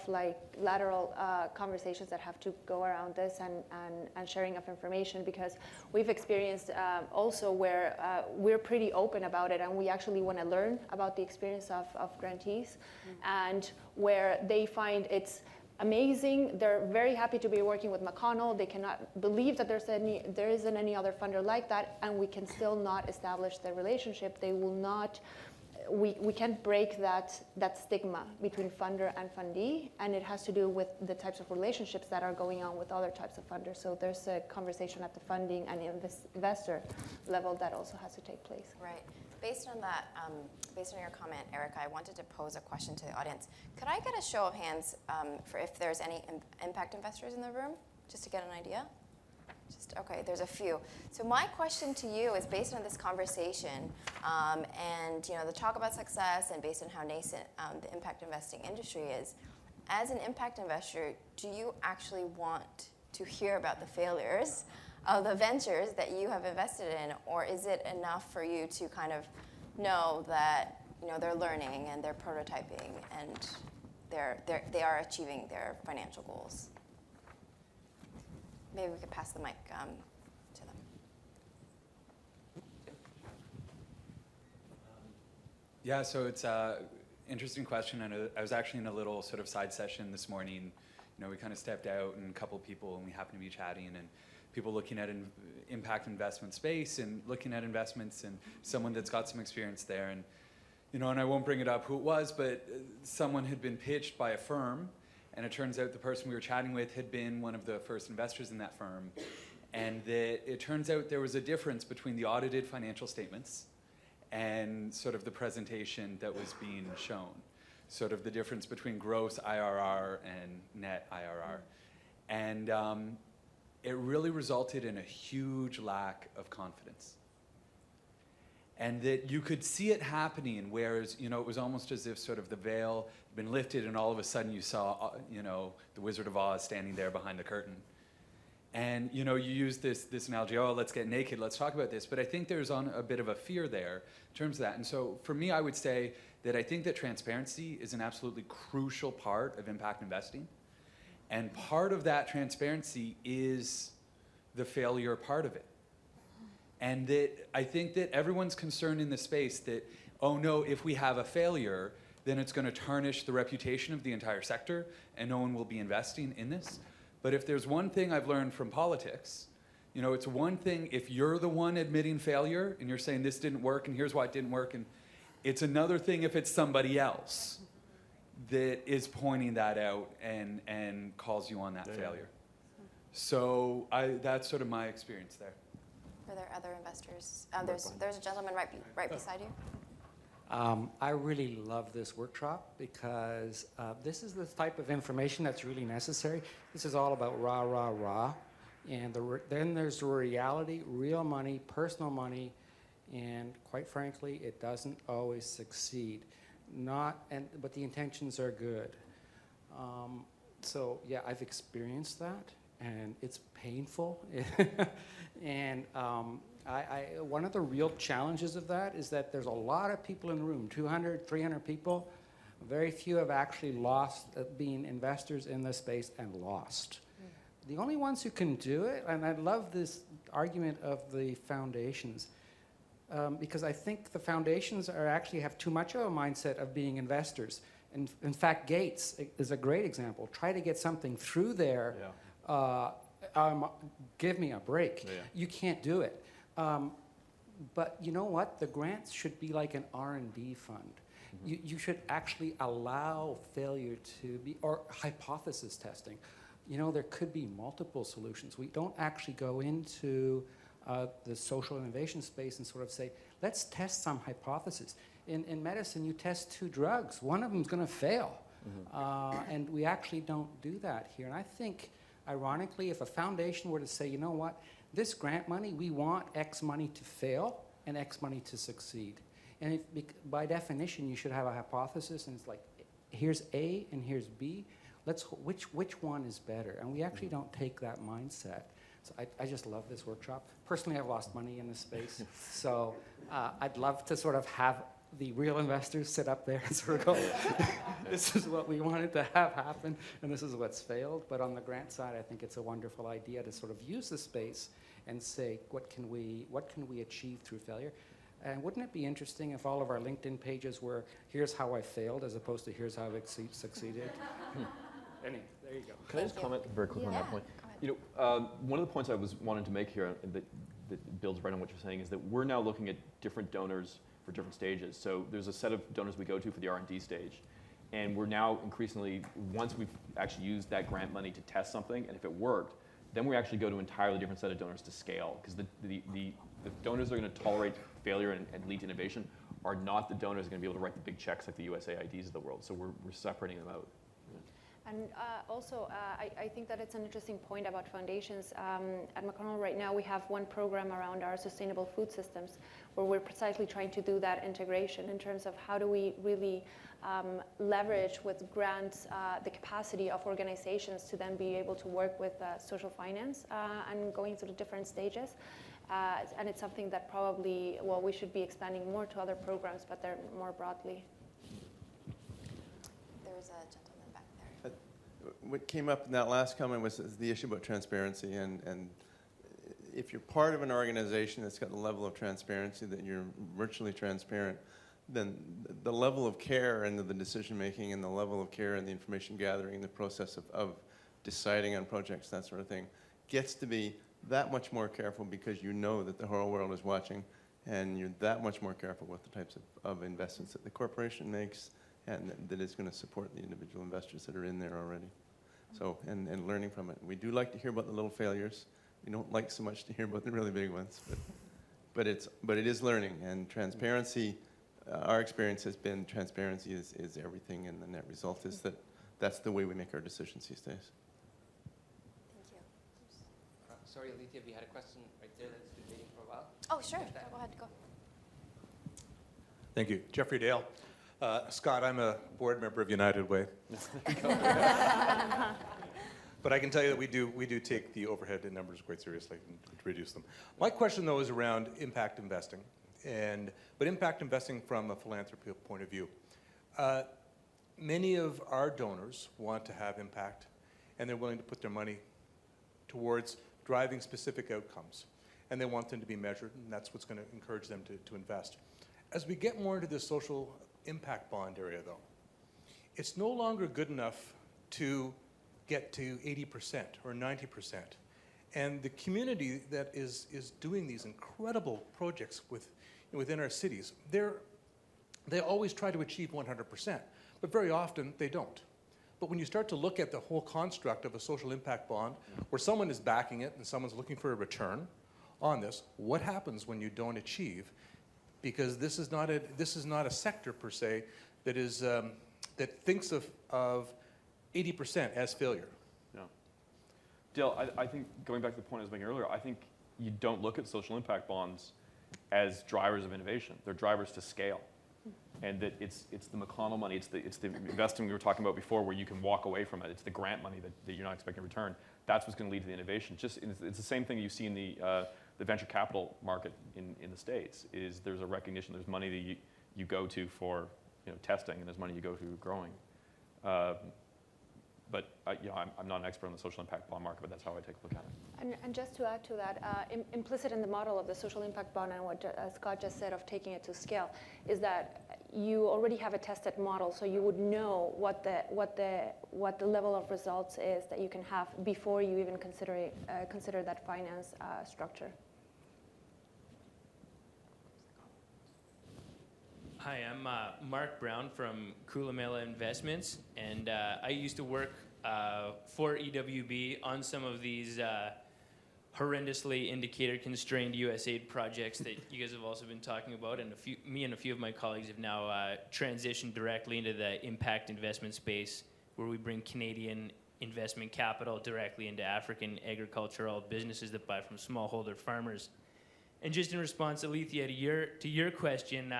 lateral conversations that have to go around this and sharing of information, because we've experienced also where we're pretty open about it, and we actually want to learn about the experience of grantees, and where they find it's amazing. They're very happy to be working with McConnell. They cannot believe that there isn't any other funder like that, and we can still not establish the relationship. They will not. We can't break that stigma between funder and fundee, and it has to do with the types of relationships that are going on with other types of funders. So there's a conversation at the funding and investor level that also has to take place. Right. Based on that, based on your comment, Erica, I wanted to pose a question to the audience. Could I get a show of hands for if there's any impact investors in the room, just to get an idea? Okay, there's a few. So my question to you is based on this conversation and the talk about success, and based on how nascent the impact investing industry is. As an impact investor, do you actually want to hear about the failures of the ventures that you have invested in, or is it enough for you to kind of know that they're learning and they're prototyping and they are achieving their financial goals? Maybe we could pass the mic to them. Yeah, so it's interesting question, and I was actually in a little sort of side session this morning. You know, we kind of stepped out and a couple of people, and we happened to be chatting, and people looking at impact investment space and looking at investments, and someone that's got some experience there. And, you know, and I won't bring it up who it was, but someone had been pitched by a firm, and it turns out the person we were chatting with had been one of the first investors in that firm. And it turns out there was a difference between the audited financial statements and sort of the presentation that was being shown. Sort of the difference between gross IRR and net IRR. And it really resulted in a huge lack of confidence. And that you could see it happening, whereas, you know, it was almost as if sort of the veil had been lifted and all of a sudden you saw, you know, the Wizard of Oz standing there behind the curtain. And, you know, you use this analogy, oh, let's get naked, let's talk about this. But I think there's a bit of a fear there in terms of that. And so for me, I would say that I think that transparency is an absolutely crucial part of impact investing. And part of that transparency is the failure part of it. And that I think that everyone's concerned in the space that, oh no, if we have a failure, then it's going to tarnish the reputation of the entire sector and no one will be investing in this. But if there's one thing I've learned from politics, you know, it's one thing if you're the one admitting failure and you're saying this didn't work and here's why it didn't work, and it's another thing if it's somebody else that is pointing that out and calls you on that failure. So that's sort of my experience there. Are there other investors? There's a gentleman right beside you. I really love this workshop because this is the type of information that's really necessary. This is all about rah, rah, rah. And then there's the reality, real money, personal money, and quite frankly, it doesn't always succeed. But the intentions are good. So yeah, I've experienced that, and it's painful. And one of the real challenges of that is that there's a lot of people in the room, 200, 300 people. Very few have actually lost being investors in this space and lost. The only ones who can do it, and I love this argument of the foundations, because I think the foundations actually have too much of a mindset of being investors. And in fact, Gates is a great example. Try to get something through there. Give me a break. Yeah. You can't do it. But you know what? The grants should be like an R&D fund. Mm-hmm. You should actually allow failure to be, or hypothesis testing. You know, there could be multiple solutions. We don't actually go into the social innovation space and sort of say, let's test some hypothesis. In medicine, you test 2 drugs. One of them is going to fail. Mm-hmm. And we actually don't do that here. And I think, ironically, if a foundation were to say, you know what, this grant money, we want X money to fail and X money to succeed. And by definition, you should have a hypothesis, and it's like, here's A and here's B. Which one is better? And we actually don't take that mindset. So I just love this workshop. Personally, I've lost money in this space. So I'd love to sort of have the real investors sit up there and sort of go, this is what we wanted to have happen, and this is what's failed. But on the grant side, I think it's a wonderful idea to sort of use the space and say, what can we achieve through failure? And wouldn't it be interesting if all of our LinkedIn pages were, here's how I failed, as opposed to here's how I succeeded? Anyway, there you go. Can I just comment very quickly on that point? You know, one of the points I was wanting to make here that builds right on what you're saying is that we're now looking at different donors for different stages. So there's a set of donors we go to for the R&D stage. And we're now increasingly, once we've actually used that grant money to test something, and if it worked, then we actually go to an entirely different set of donors to scale. Because the donors that are going to tolerate failure and lead to innovation are not the donors that are going to be able to write the big checks like the USAIDs of the world. So we're separating them out. And also, I think that it's an interesting point about foundations. At McConnell right now, we have one program around our sustainable food systems, where we're precisely trying to do that integration in terms of how do we really leverage with grants the capacity of organizations to then be able to work with social finance and going through the different stages. And it's something that probably, well, we should be expanding more to other programs, but they're more broadly. There's a gentleman back there. What came up in that last comment was the issue about transparency, and if you're part of an organization that's got the level of transparency that you're virtually transparent, then the level of care and the decision making and the level of care and the information gathering and the process of deciding on projects, that sort of thing, gets to be that much more careful because you know that the whole world is watching, and you're that much more careful with the types of investments that the corporation makes and that is going to support the individual investors that are in there already. So, and learning from it. We do like to hear about the little failures. We don't like so much to hear about the really big ones, but it is learning, and transparency. Our experience has been transparency is everything, and the net result is that that's the way we make our decisions these days. Thank you. Sorry, Alethia, we had a question right there that's been waiting for a while. Oh, sure. Go ahead. Go. Thank you. Jeffrey Dale. Scott, I'm a board member of United Way. But I can tell you that we do take the overhead and numbers quite seriously and to reduce them. My question, though, is around impact investing, but impact investing from a philanthropy point of view. Many of our donors want to have impact, and they're willing to put their money towards driving specific outcomes, and they want them to be measured, and that's what's going to encourage them to invest. As we get more into this social impact bond area, though, it's no longer good enough to get to 80% or 90%. And the community that is doing these incredible projects within our cities, they always try to achieve 100%, but very often they don't. But when you start to look at the whole construct of a social impact bond, where someone is backing it and someone's looking for a return on this, what happens when you don't achieve? Because this is not a sector per se that is that thinks of 80% as failure. Yeah. Dale, I think going back to the point I was making earlier, I think you don't look at social impact bonds as drivers of innovation. They're drivers to scale, and that it's the McConnell money, it's the investing we were talking about before, where you can walk away from it. It's the grant money that you're not expecting a return. That's what's going to lead to the innovation. It's the same thing you see in the venture capital market in the States. Is there's a recognition, there's money that you go to for testing, and there's money you go to growing. But I'm not an expert on the social impact bond market, but that's how I take a look at it. And just to add to that, implicit in the model of the social impact bond and what Scott just said of taking it to scale is that you already have a tested model, so you would know what the level of results is that you can have before you even consider that finance structure. Hi, I'm Mark Brown from Kulamela Investments, and I used to work for EWB on some of these horrendously indicator-constrained USAID projects that you guys have also been talking about, and me and a few of my colleagues have now transitioned directly into the impact investment space, where we bring Canadian investment capital directly into African agricultural businesses that buy from smallholder farmers. And just in response, Alethia, to your question,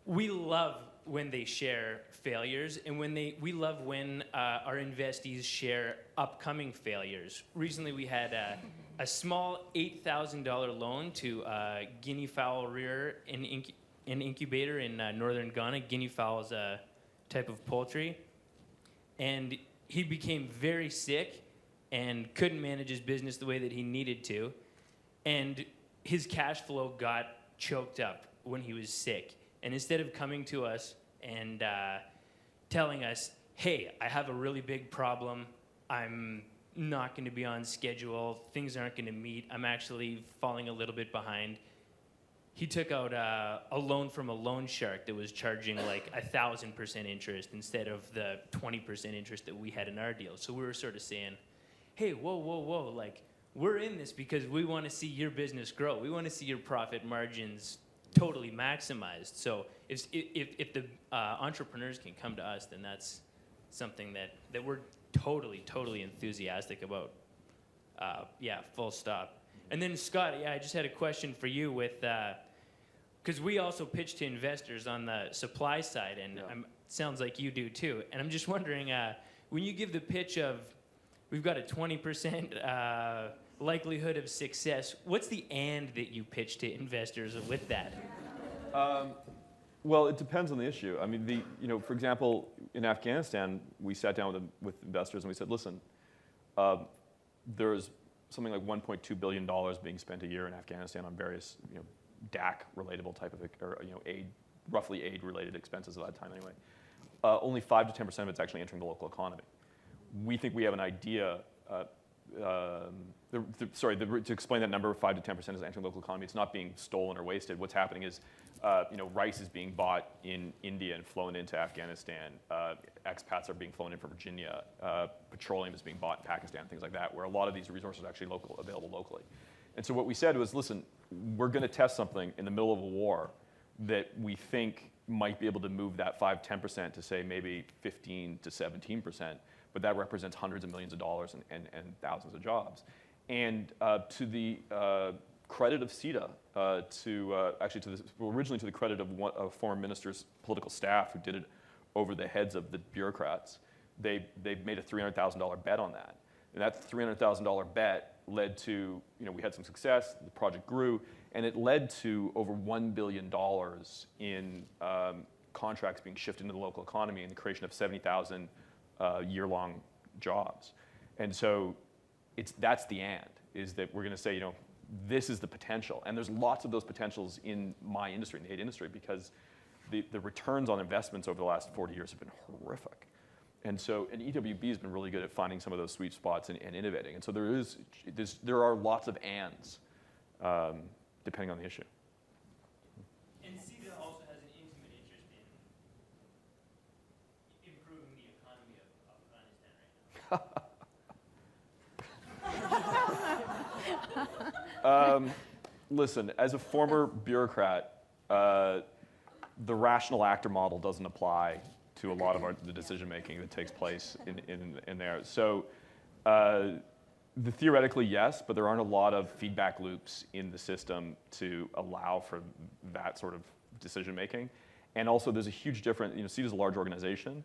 we love when they share failures, and we love when our investees share upcoming failures. Recently, we had a small $8,000 loan to guinea fowl rearer and incubator in northern Ghana. Guinea fowl is a type of poultry, and he became very sick and couldn't manage his business the way that he needed to, and his cash flow got choked up when he was sick. And instead of coming to us and telling us, hey, I have a really big problem, I'm not going to be on schedule, things aren't going to meet, I'm actually falling a little bit behind, he took out a loan from a loan shark that was charging like 1,000% interest instead of the 20% interest that we had in our deal. So we were sort of saying, hey, whoa, like, we're in this because we want to see your business grow. We want to see your profit margins totally maximized. So if the entrepreneurs can come to us, then that's something that we're totally enthusiastic about. Full stop. And then Scott, I just had a question for you with, because we also pitch to investors on the supply side, and sounds like you do too. And I'm just wondering, when you give the pitch of, we've got a 20% likelihood of success, what's the "and" that you pitch to investors with that? Well, it depends on the issue. I mean, for example, in Afghanistan, we sat down with investors and we said, listen, there's something like $1.2 billion being spent a year in Afghanistan on various, DAC relatable type of aid roughly aid-related expenses at that time anyway. Only 5 to 10% of it's actually entering the local economy. We think we have an idea. To explain that number, 5 to 10% is entering the local economy. It's not being stolen or wasted. What's happening is, rice is being bought in India and flown into Afghanistan. Expats are being flown in from Virginia. Petroleum is being bought in Pakistan, things like that, where a lot of these resources are actually available locally. And so what we said was, listen, we're going to test something in the middle of a war that we think might be able to move that 5-10% to say maybe 15 to 17%, but that represents hundreds of millions of dollars and thousands of jobs. And to the credit of CETA, originally to the credit of former minister's political staff who did it over the heads of the bureaucrats, they made a $300,000 bet on that. And that $300,000 bet led to, we had some success, the project grew, and it led to over $1 billion in contracts being shifted into the local economy and the creation of 70,000 year-long jobs. And so that's the and, is that we're going to say, this is the potential. And there's lots of those potentials in my industry, in the aid industry, because the returns on investments over the last 40 years have been horrific. And so, EWB has been really good at finding some of those sweet spots and innovating. And so there are lots of ands, depending on the issue. And CETA also has an intimate interest in improving the economy of Afghanistan right now. Listen, as a former bureaucrat, the rational actor model doesn't apply to a lot of the decision making that takes place in there. So theoretically, yes, but there aren't a lot of feedback loops in the system to allow for that sort of decision making. And also there's a huge difference, CETA is a large organization.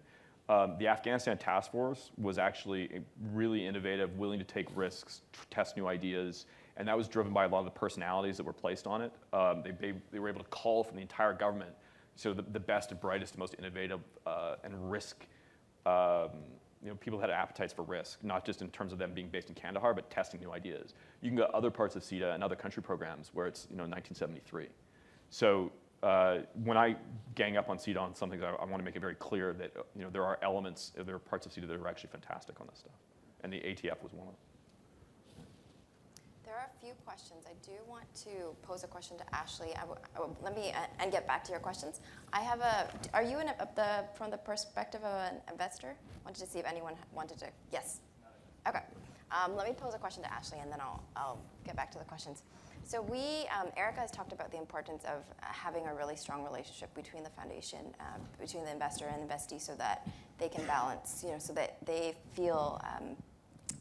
The Afghanistan task force was actually really innovative, willing to take risks, test new ideas, and that was driven by a lot of the personalities that were placed on it. They were able to call from the entire government, so the best and brightest, most innovative and risk, people had appetites for risk, not just in terms of them being based in Kandahar, but testing new ideas. You can go to other parts of CETA and other country programs where it's 1973. So when I gang up on CETA on something, I want to make it very clear that there are elements, there are parts of CETA that are actually fantastic on this stuff, and the ATF was one of them. There are a few questions. I do want to pose a question to Ashley. Let me and get back to your questions. Are you from the perspective of an investor? Wanted to see if anyone wanted to. Yes. Okay. Let me pose a question to Ashley, and then I'll get back to the questions. So Erica has talked about the importance of having a really strong relationship between the foundation, between the investor and investee, so that they can balance, so that they feel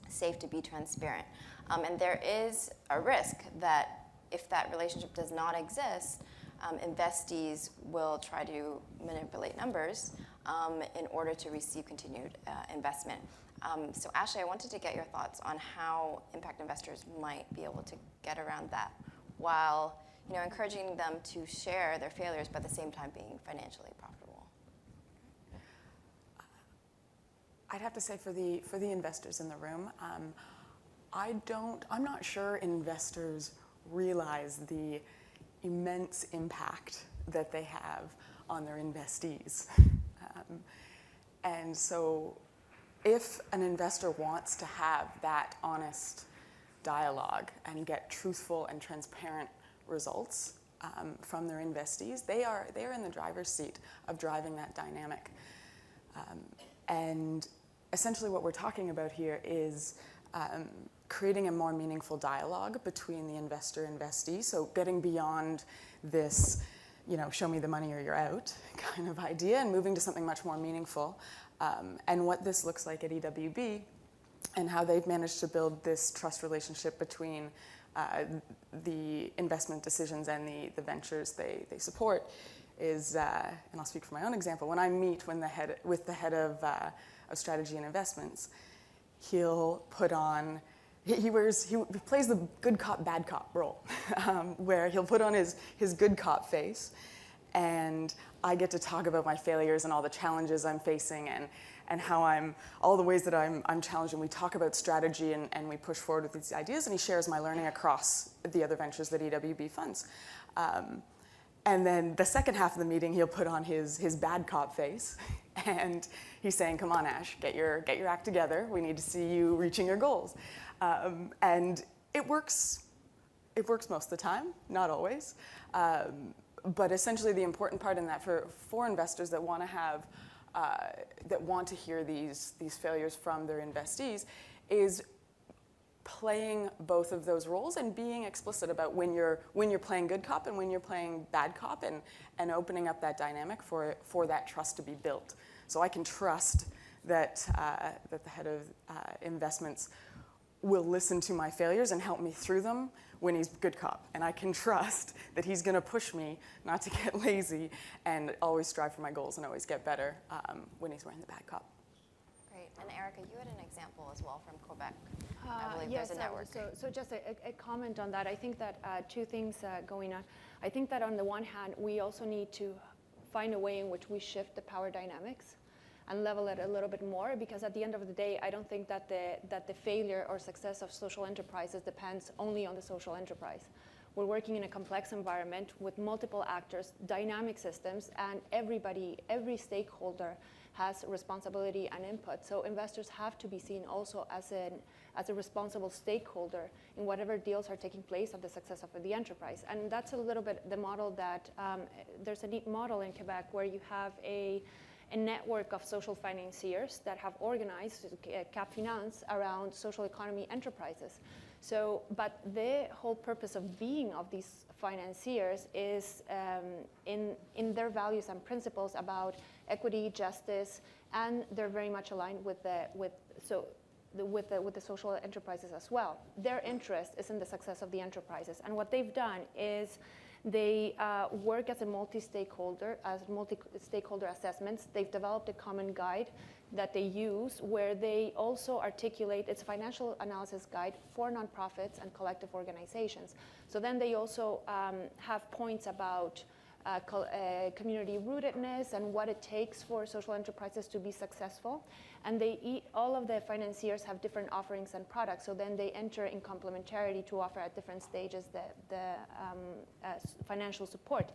safe to be transparent. And there is a risk that if that relationship does not exist, investees will try to manipulate numbers in order to receive continued investment. So Ashley, I wanted to get your thoughts on how impact investors might be able to get around that while encouraging them to share their failures, but at the same time being financially profitable. I'd have to say for the investors in the room, I'm not sure investors realize the immense impact that they have on their investees. And so if an investor wants to have that honest dialogue and get truthful and transparent results from their investees, they are in the driver's seat of driving that dynamic. And essentially what we're talking about here is creating a more meaningful dialogue between the investor and investee. So getting beyond this, show me the money or you're out kind of idea and moving to something much more meaningful. And what this looks like at EWB and how they've managed to build this trust relationship between the investment decisions and the ventures they support is, and I'll speak from my own example, when I meet with the head of strategy and investments, he'll put on, he plays the good cop, bad cop role, where he'll put on his good cop face, and I get to talk about my failures and all the challenges I'm facing and how all the ways that I'm challenged, and we talk about strategy and we push forward with these ideas, and he shares my learning across the other ventures that EWB funds. And then the second half of the meeting, he'll put on his bad cop face, and he's saying, "Come on, Ash, get your act together. We need to see you reaching your goals." And it works. It works most of the time, not always. But essentially, the important part in that for investors that want to have that want to hear these failures from their investees is playing both of those roles and being explicit about when you're playing good cop and when you're playing bad cop, and opening up that dynamic for that trust to be built. So I can trust that the head of investments will listen to my failures and help me through them when he's good cop. And I can trust that he's going to push me not to get lazy and always strive for my goals and always get better when he's wearing the bad cop. Great. And Erica, you had an example as well from Quebec. I believe there's a network. So just a comment on that. I think that two things going on. I think that on the one hand, we also need to find a way in which we shift the power dynamics and level it a little bit more, because at the end of the day, I don't think that the failure or success of social enterprises depends only on the social enterprise. We're working in a complex environment with multiple actors, dynamic systems, and every stakeholder has responsibility and input. So investors have to be seen also as a responsible stakeholder in whatever deals are taking place of the success of the enterprise. And that's a little bit the model that, there's a neat model in Quebec where you have a network of social financiers that have organized Cap Finance around social economy enterprises. So, but the whole purpose of being of these financiers is in their values and principles about equity, justice, and they're very much aligned with the social enterprises as well. Their interest is in the success of the enterprises, and what they've done is they work as multi-stakeholder assessments. They've developed a common guide that they use where they also articulate, it's a financial analysis guide for nonprofits and collective organizations. So then they also have points about community rootedness and what it takes for social enterprises to be successful. And all of the financiers have different offerings and products, so then they enter in complementarity to offer at different stages the financial support.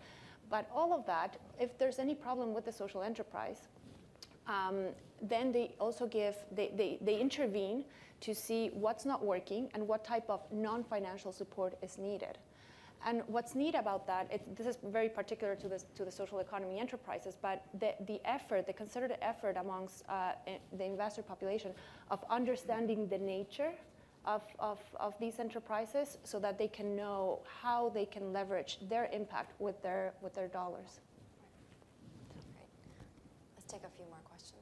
But all of that, if there's any problem with the social enterprise, then they also they intervene to see what's not working and what type of non-financial support is needed. And what's neat about that, this is very particular to the social economy enterprises, but the concerted effort amongst the investor population of understanding the nature of these enterprises so that they can know how they can leverage their impact with their dollars. Great. Let's take a few more questions.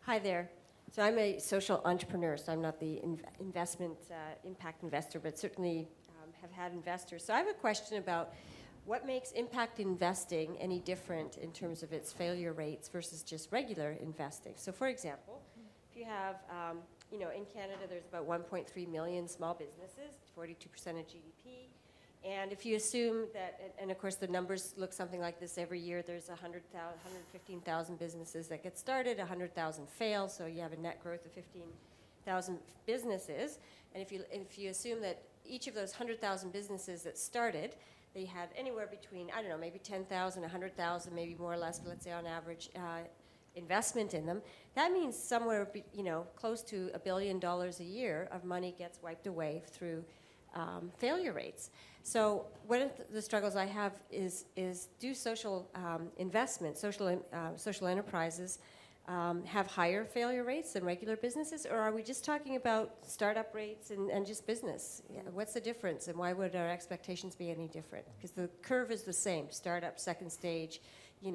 Hi there. So I'm a social entrepreneur, so I'm not the investment impact investor, but certainly have had investors. So I have a question about what makes impact investing any different in terms of its failure rates versus just regular investing. So for example, if you have, in Canada there's about 1.3 million small businesses, 42% of GDP. And if you assume that, and of course the numbers look something like this every year, there's 115,000 businesses that get started, 100,000 fail, so you have a net growth of 15,000 businesses. And if you assume that each of those 100,000 businesses that started, they had anywhere between, I don't know, maybe 10,000, 100,000, maybe more or less, let's say on average, investment in them, that means somewhere, close to $1 billion a year of money gets wiped away through failure rates. So one of the struggles I have is do social investments, social enterprises have higher failure rates than regular businesses, or are we just talking about startup rates and just business? Yeah, what's the difference, and why would our expectations be any different? Because the curve is the same, startup, second stage,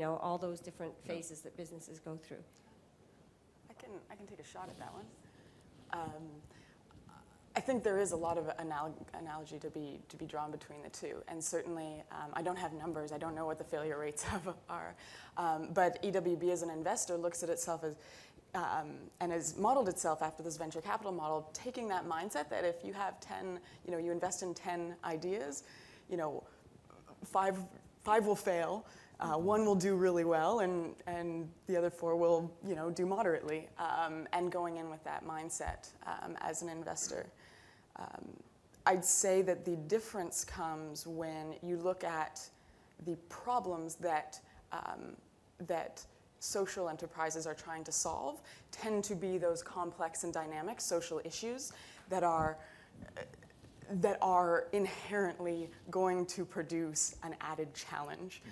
all those different phases that businesses go through. I can take a shot at that one. I think there is a lot of analogy to be drawn between the two, and certainly I don't have numbers. I don't know what the failure rates are, but EWB as an investor looks at itself as and has modeled itself after this venture capital model, taking that mindset that if you have 10, you invest in 10 ideas, 5 will fail, One will do really well, and the other 4 will, do moderately. And going in with that mindset as an investor, I'd say that the difference comes when you look at the problems that social enterprises are trying to solve tend to be those complex and dynamic social issues that are inherently going to produce an added challenge.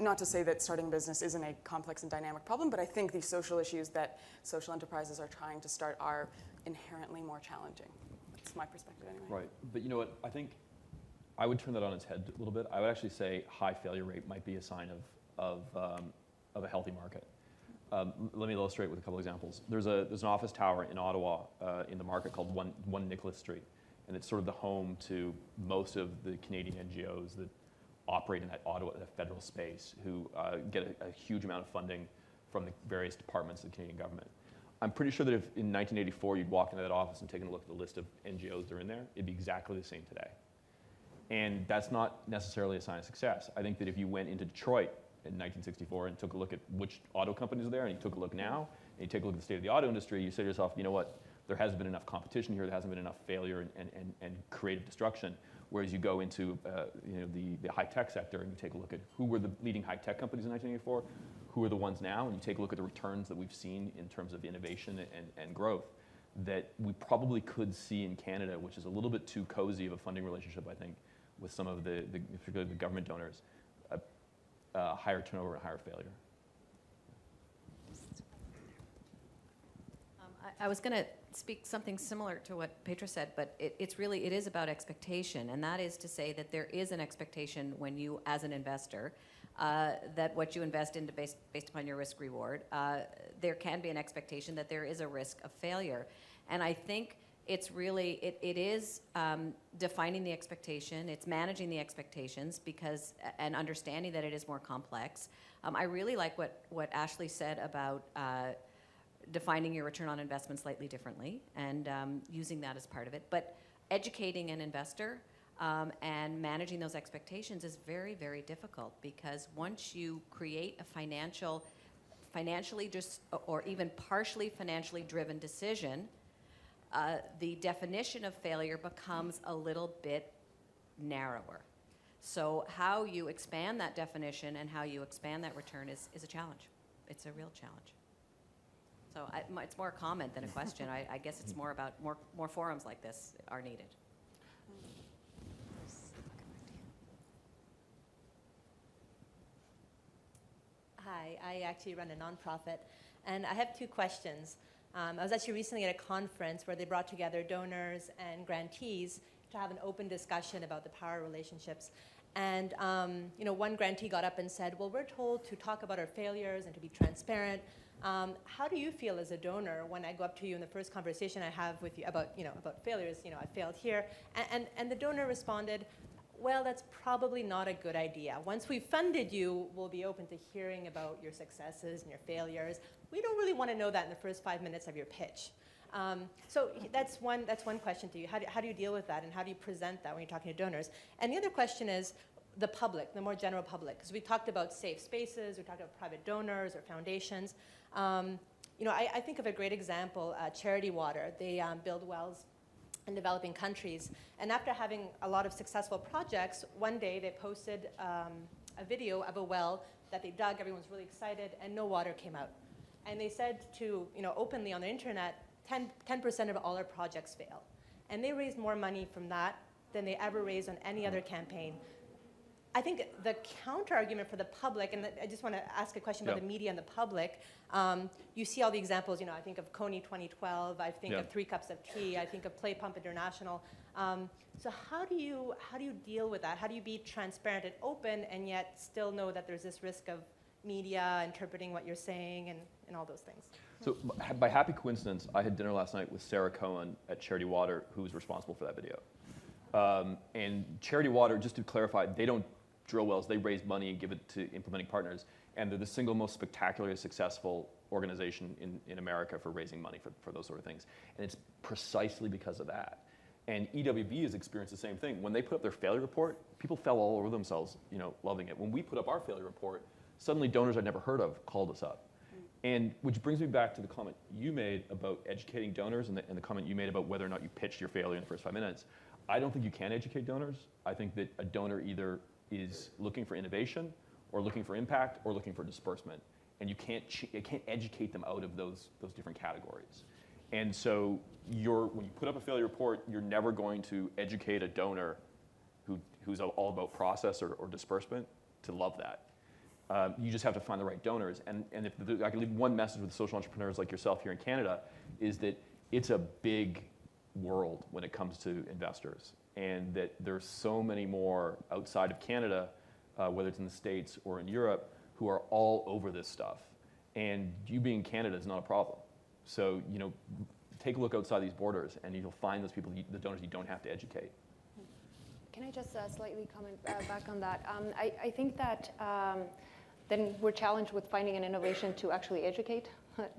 Not to say that starting a business isn't a complex and dynamic problem, but I think the social issues that social enterprises are trying to start are inherently more challenging. That's my perspective anyway. Right, but you know what, I think I would turn that on its head a little bit. I would actually say high failure rate might be a sign of a healthy market. Let me illustrate with a couple examples. There's an office tower in Ottawa in the market called 1 Nicholas Street, and it's sort of the home to most of the Canadian NGOs that operate in that Ottawa federal space, who get a huge amount of funding from the various departments of the Canadian government. I'm pretty sure that if in 1984 you'd walk into that office and taken a look at the list of NGOs that are in there, it'd be exactly the same today. And that's not necessarily a sign of success. I think that if you went into Detroit in 1964 and took a look at which auto companies are there, and you took a look now, and you take a look at the state of the auto industry, you say to yourself, you know what, there hasn't been enough competition here, there hasn't been enough failure and creative destruction. Whereas you go into the high-tech sector and you take a look at who were the leading high-tech companies in 1984, who are the ones now, and you take a look at the returns that we've seen in terms of innovation and growth, that we probably could see in Canada, which is a little bit too cozy of a funding relationship, I think, with some of particularly the government donors, higher turnover and higher failure. I was going to speak something similar to what Petra said, but it is about expectation, and that is to say that there is an expectation when you, as an investor, that what you invest into based upon your risk reward, there can be an expectation that there is a risk of failure, and I think it's really it is defining the expectation, it's managing the expectations and understanding that it is more complex. I really like what Ashley said about defining your return on investment slightly differently and using that as part of it. But educating an investor and managing those expectations is very, very difficult, because once you create a financially just or even partially financially driven decision, the definition of failure becomes a little bit narrower. So how you expand that definition and how you expand that return is a challenge. It's a real challenge. So it's more a comment than a question. I guess it's more about more forums like this are needed. Hi, I actually run a nonprofit, and I have 2 questions. I was actually recently at a conference where they brought together donors and grantees to have an open discussion about the power relationships. And one grantee got up and said, well, we're told to talk about our failures and to be transparent. How do you feel as a donor when I go up to you in the first conversation I have with you about failures, I failed here, and the donor responded, well, that's probably not a good idea. Once we've funded you, we'll be open to hearing about your successes and your failures. We don't really want to know that in the first 5 minutes of your pitch. So that's one question to you. How do you deal with that, and how do you present that when you're talking to donors? And the other question is the public, the more general public, because we talked about safe spaces, we talked about private donors or foundations. I think of a great example, Charity Water. They build wells in developing countries, and after having a lot of successful projects, one day they posted a video of a well that they dug. Everyone was really excited, and no water came out. And they said to, openly on the internet, 10% of all our projects fail. And they raised more money from that than they ever raised on any other campaign. I think the counter-argument for the public, and I just want to ask a question about the media and the public, you see all the examples, I think of Coney 2012, I think of 3 Cups of Tea, I think of Play Pump International. So how do you deal with that? How do you be transparent and open and yet still know that there's this risk of media interpreting what you're saying and all those things? So by happy coincidence, I had dinner last night with Sarah Cohen at Charity Water, who was responsible for that video. And Charity Water, just to clarify, they don't drill wells, they raise money and give it to implementing partners, and they're the single most spectacularly successful organization in America for raising money for those sort of things. And it's precisely because of that. And EWB has experienced the same thing. When they put up their failure report, people fell all over themselves, loving it. When we put up our failure report, suddenly donors I'd never heard of called us up. And which brings me back to the comment you made about educating donors and the comment you made about whether or not you pitched your failure in the first 5 minutes. I don't think you can educate donors. I think that a donor either is looking for innovation or looking for impact or looking for disbursement. And you can't educate them out of those different categories. And so when you put up a failure report, you're never going to educate a donor who's all about process or disbursement to love that. You just have to find the right donors. And if I can leave one message with social entrepreneurs like yourself here in Canada, is that it's a big world when it comes to investors. And that there's so many more outside of Canada, whether it's in the States or in Europe, who are all over this stuff. And you being in Canada is not a problem. So, take a look outside these borders and you'll find those people, the donors you don't have to educate. Can I just slightly comment back on that? I think that then we're challenged with finding an innovation to actually educate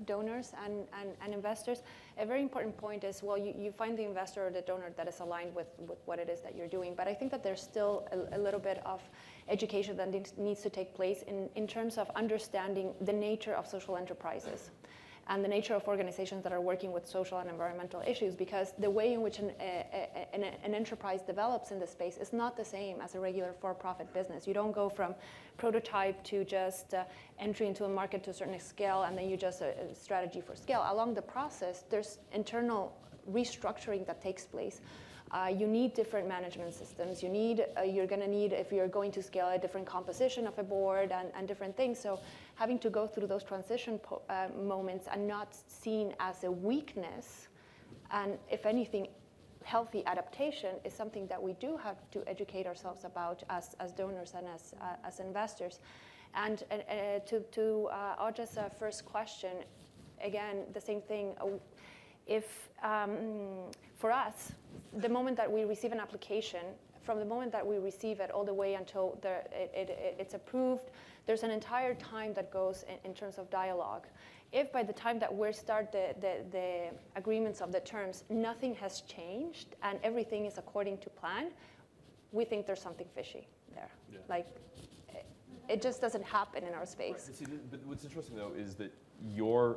donors and investors. A very important point is, well, you find the investor or the donor that is aligned with what it is that you're doing. But I think that there's still a little bit of education that needs to take place in terms of understanding the nature of social enterprises and the nature of organizations that are working with social and environmental issues, because the way in which an enterprise develops in this space is not the same as a regular for-profit business. You don't go from prototype to just entry into a market to a certain scale, and then you just a strategy for scale. Along the process, there's internal restructuring that takes place. You need different management systems. You're going to need, if you're going to scale, a different composition of a board and different things. So having to go through those transition moments and not seen as a weakness, and if anything, healthy adaptation is something that we do have to educate ourselves about as donors and as investors. And to Audrey's first question, again, the same thing. If for us, the moment that we receive an application, from the moment that we receive it all the way until it's approved, there's an entire time that goes in terms of dialogue. If by the time that we start the agreements of the terms, nothing has changed and everything is according to plan, we think there's something fishy there. Yeah. Like, it just doesn't happen in our space. Right. See, but what's interesting though is that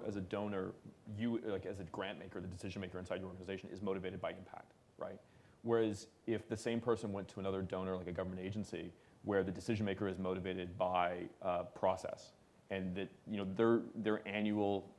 as a donor, you, like as a grant maker, the decision maker inside your organization is motivated by impact, right? Whereas if the same person went to another donor, like a government agency, where the decision maker is motivated by process, and that their annual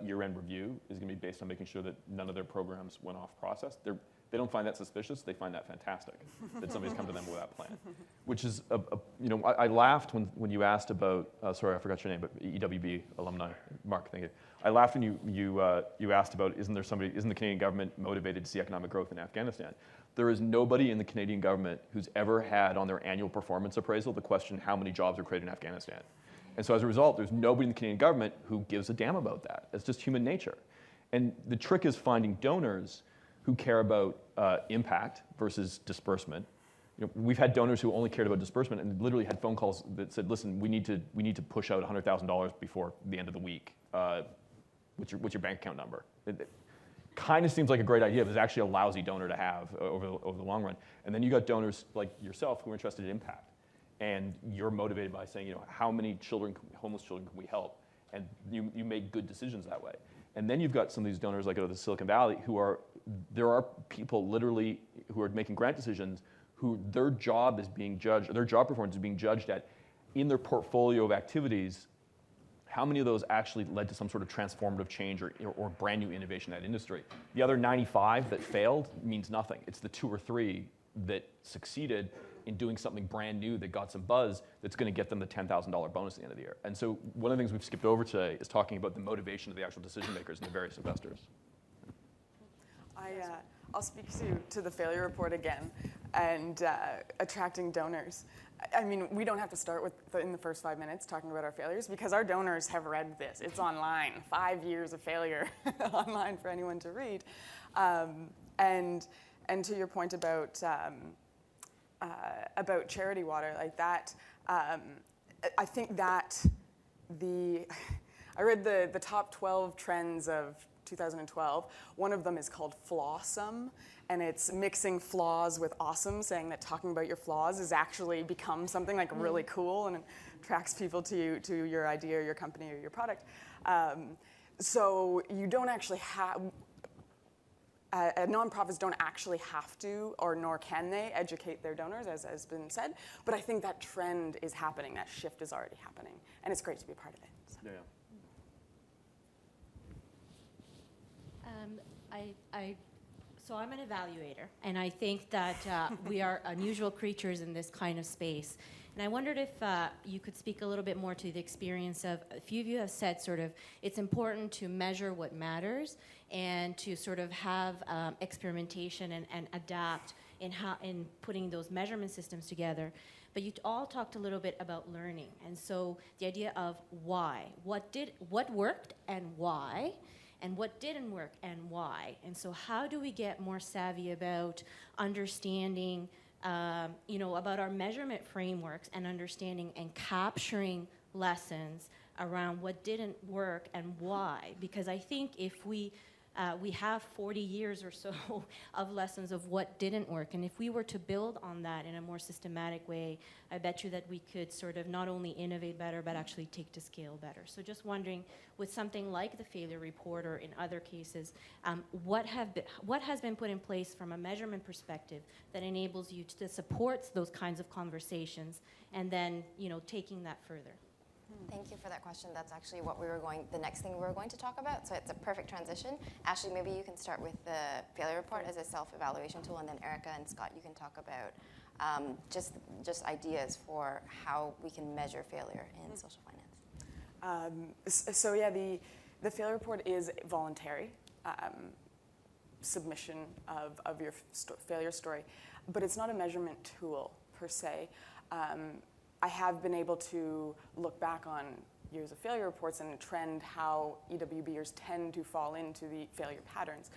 year-end review is going to be based on making sure that none of their programs went off process. They don't find that suspicious. They find that fantastic that somebody's come to them with that plan. Which is, I laughed when you asked about, sorry, I forgot your name, but EWB alumni, Mark, thank you. I laughed when you asked about, isn't the Canadian government motivated to see economic growth in Afghanistan? There is nobody in the Canadian government who's ever had on their annual performance appraisal the question, how many jobs are created in Afghanistan? And so as a result, there's nobody in the Canadian government who gives a damn about that. It's just human nature. And the trick is finding donors who care about impact versus disbursement. We've had donors who only cared about disbursement and literally had phone calls that said, listen, we need to push out $100,000 before the end of the week. What's your bank account number? It kind of seems like a great idea, but it's actually a lousy donor to have over the long run. And then you got donors like yourself who are interested in impact. And you're motivated by saying, how many homeless children can we help? And you make good decisions that way. And then you've got some of these donors like out of the Silicon Valley there are people literally who are making grant decisions who their job is being judged, their job performance is being judged at in their portfolio of activities, how many of those actually led to some sort of transformative change or brand new innovation in that industry. The other 95 that failed means nothing. It's the 2 or 3 that succeeded in doing something brand new that got some buzz that's going to get them the $10,000 bonus at the end of the year. And so one of the things we've skipped over today is talking about the motivation of the actual decision makers and the various investors. I'll speak to the failure report again and attracting donors. I mean, we don't have to start in the first 5 minutes talking about our failures because our donors have read this. It's online, 5 years of failure online for anyone to read. And to your point about charity water, like that, I think that I read the top 12 trends of 2012. One of them is called Flawsome, and it's mixing flaws with awesome, saying that talking about your flaws has actually become something like really cool and attracts people to your idea or your company or your product. So you don't actually have, nonprofits don't actually have to, or nor can they, educate their donors, as has been said. But I think that trend is happening, that shift is already happening, and it's great to be a part of it. So. Yeah. So I'm an evaluator, and I think that we are unusual creatures in this kind of space. And I wondered if you could speak a little bit more to the experience of, a few of you have said sort of, it's important to measure what matters and to sort of have experimentation and adapt in putting those measurement systems together. But you all talked a little bit about learning, and so the idea of why, what worked and why, and what didn't work and why. And so how do we get more savvy about understanding, about our measurement frameworks and understanding and capturing lessons around what didn't work and why? Because I think if we have 40 years or so of lessons of what didn't work, and if we were to build on that in a more systematic way, I bet you that we could sort of not only innovate better, but actually take to scale better. So just wondering, with something like the failure report or in other cases, what has been put in place from a measurement perspective that enables you to support those kinds of conversations, and then taking that further? Thank you for that question. That's actually the next thing we were going to talk about. So it's a perfect transition. Ashley, maybe you can start with the failure report as a self-evaluation tool, and then Erica and Scott, you can talk about just ideas for how we can measure failure in social finance. So yeah, the failure report is voluntary submission of your failure story, but it's not a measurement tool per se. I have been able to look back on years of failure reports and trend how EWBers tend to fall into the failure patterns.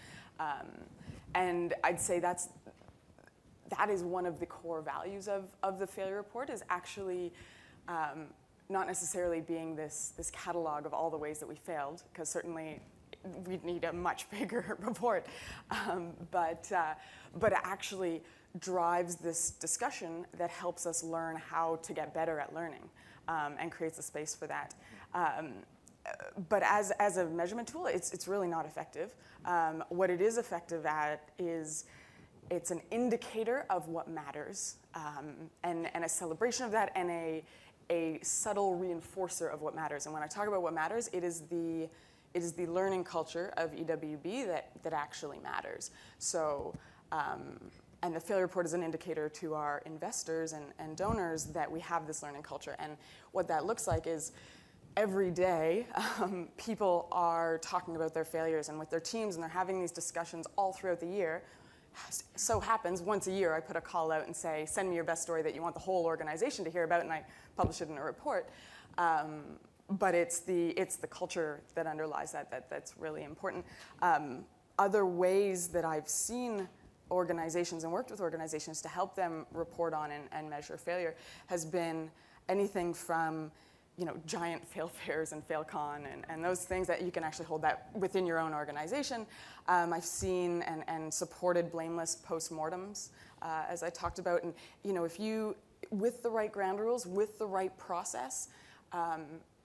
And I'd say that is one of the core values of the failure report, is actually not necessarily being this catalog of all the ways that we failed, because certainly we'd need a much bigger report, but actually drives this discussion that helps us learn how to get better at learning, and creates a space for that. But as a measurement tool, it's really not effective. What it is effective at is it's an indicator of what matters, and a celebration of that, and a subtle reinforcer of what matters. And when I talk about what matters, it is the learning culture of EWB that actually matters. So. And the failure report is an indicator to our investors and donors that we have this learning culture. And what that looks like is every day people are talking about their failures and with their teams, and they're having these discussions all throughout the year. So happens once a year I put a call out and say, send me your best story that you want the whole organization to hear about, and I publish it in a report. But it's the culture that underlies that's really important. Other ways that I've seen organizations and worked with organizations to help them report on and measure failure has been anything from giant fail-fairs and fail-con and those things that you can actually hold that within your own organization. I've seen and supported blameless postmortems, as I talked about. And if you, with the right ground rules, with the right process,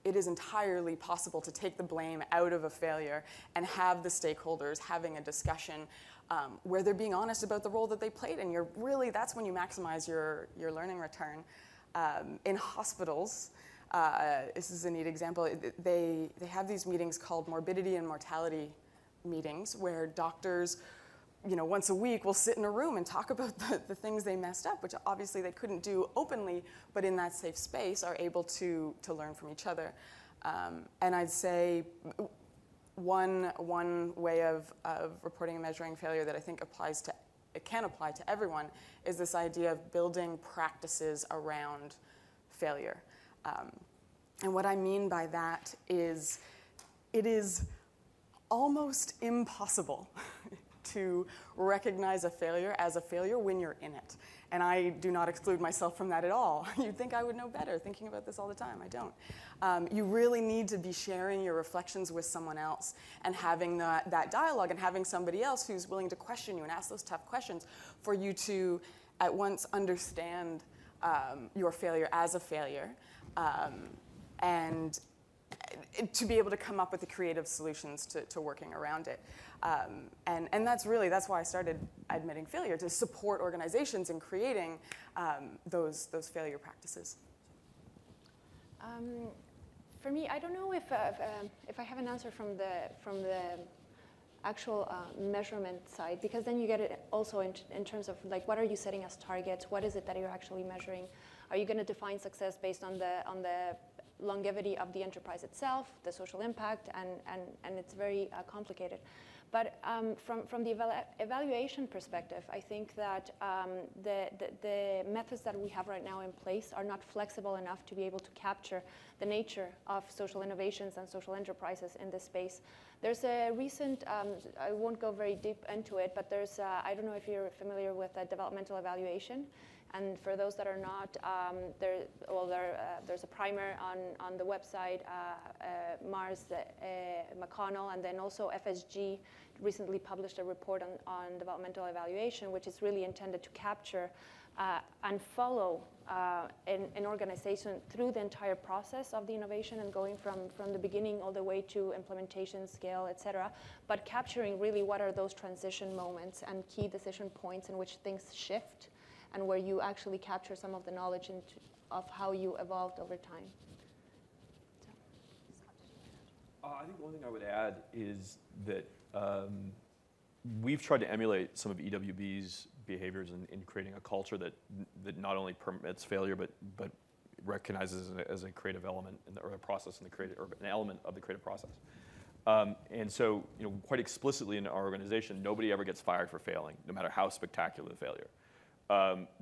it is entirely possible to take the blame out of a failure and have the stakeholders having a discussion where they're being honest about the role that they played, and that's when you maximize your learning return. In hospitals, this is a neat example. They have these meetings called morbidity and mortality meetings, where doctors, once a week will sit in a room and talk about the things they messed up, which obviously they couldn't do openly, but in that safe space are able to learn from each other. And I'd say one way of reporting and measuring failure that I think can apply to everyone is this idea of building practices around failure. And what I mean by that is it is almost impossible to recognize a failure as a failure when you're in it. And I do not exclude myself from that at all. You'd think I would know better, thinking about this all the time. I don't. You really need to be sharing your reflections with someone else and having that dialogue and having somebody else who's willing to question you and ask those tough questions for you to at once understand your failure as a failure and to be able to come up with the creative solutions to working around it. And that's why I started admitting failure, to support organizations in creating those failure practices. For me, I don't know if I have an answer from the actual measurement side, because then you get it also in terms of like, what are you setting as targets? What is it that you're actually measuring? Are you going to define success based on the longevity of the enterprise itself, the social impact, and it's very complicated. But from the evaluation perspective, I think that the methods that we have right now in place are not flexible enough to be able to capture the nature of social innovations and social enterprises in this space. There's a recent, I won't go very deep into it, but there's, I don't know if you're familiar with developmental evaluation. And for those that are not, there's a primer on the website, Mars, McConnell, and then also FSG recently published a report on developmental evaluation, which is really intended to capture and follow an organization through the entire process of the innovation and going from the beginning all the way to implementation, scale, et cetera, but capturing really what are those transition moments and key decision points in which things shift, and where you actually capture some of the knowledge of how you evolved over time. I think the one thing I would add is that we've tried to emulate some of EWB's behaviors in creating a culture that not only permits failure, but recognizes it as a creative element or a process in the creative, or an element of the creative process. And so, quite explicitly in our organization, nobody ever gets fired for failing, no matter how spectacular the failure.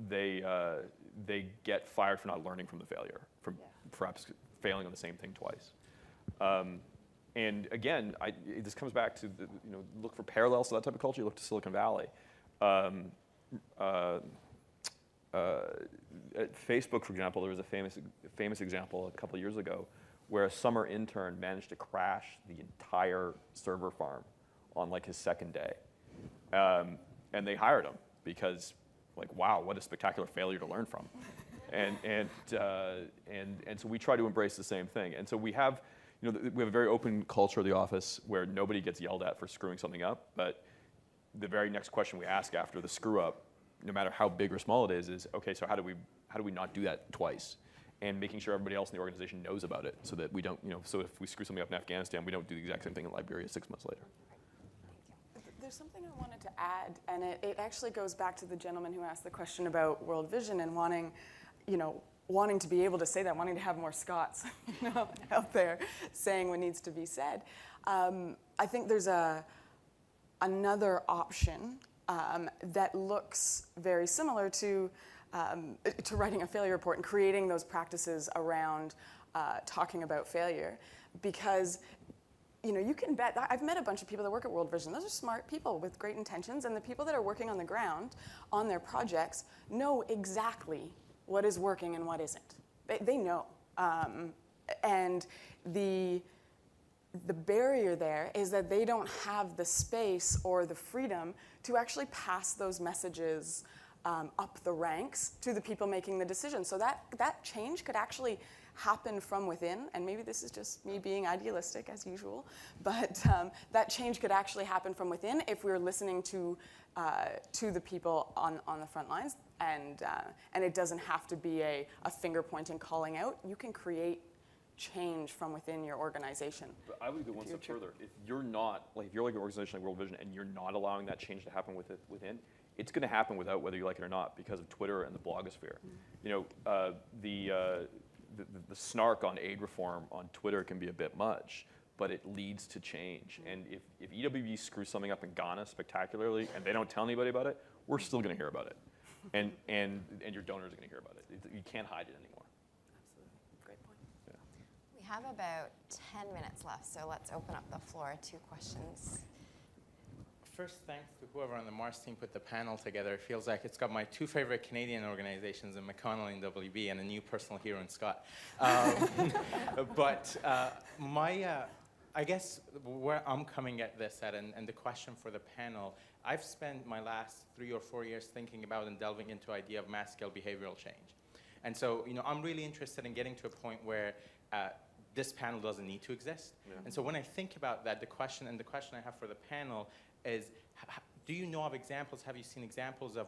They get fired for not learning from the failure, from perhaps failing on the same thing twice. And again, this comes back to look for parallels to that type of culture. You look to Silicon Valley. At Facebook, for example, there was a famous example a couple of years ago where a summer intern managed to crash the entire server farm on like his second day, and they hired him because, like, wow, what a spectacular failure to learn from. And so we try to embrace the same thing. And so we have, we have a very open culture of the office where nobody gets yelled at for screwing something up, but the very next question we ask after the screw up, no matter how big or small it is okay, so how do we not do that twice? And making sure everybody else in the organization knows about it, so that we don't, so if we screw something up in Afghanistan, we don't do the exact same thing in Liberia 6 months later. There's something I wanted to add, and it actually goes back to the gentleman who asked the question about World Vision and wanting to be able to say that, wanting to have more Scots out there saying what needs to be said. I think there's another option that looks very similar to writing a failure report and creating those practices around talking about failure, because you can bet. I've met a bunch of people that work at World Vision. Those are smart people with great intentions, and the people that are working on the ground on their projects know exactly what is working and what isn't. They know. And the barrier there is that they don't have the space or the freedom to actually pass those messages up the ranks to the people making the decision. So that change could actually happen from within, and maybe this is just me being idealistic as usual, but that change could actually happen from within if we were listening to the people on the front lines, and it doesn't have to be a finger pointing calling out. You can create change from within your organization. But I would go one step further. If you're not, if you're like an organization like World Vision and you're not allowing that change to happen within, it's going to happen without whether you like it or not, because of Twitter and the blogosphere. The snark on aid reform on Twitter can be a bit much, but it leads to change. And if EWB screws something up in Ghana spectacularly and they don't tell anybody about it, we're still going to hear about it. And your donors are going to hear about it. You can't hide it anymore. Absolutely. Great point. Yeah. We have about 10 minutes left, so let's open up the floor to questions. first, thanks to whoever on the Mars team put the panel together. It feels like it's got my two favorite Canadian organizations in McConnell and WB and a new personal hero in Scott. But I guess where I'm coming at this at, and the question for the panel, I've spent my last 3 or 4 years thinking about and delving into the idea of mass-scale behavioral change. And so, I'm really interested in getting to a point where this panel doesn't need to exist. Yeah. And so when I think about that, the question I have for the panel is, do you know of examples, have you seen examples of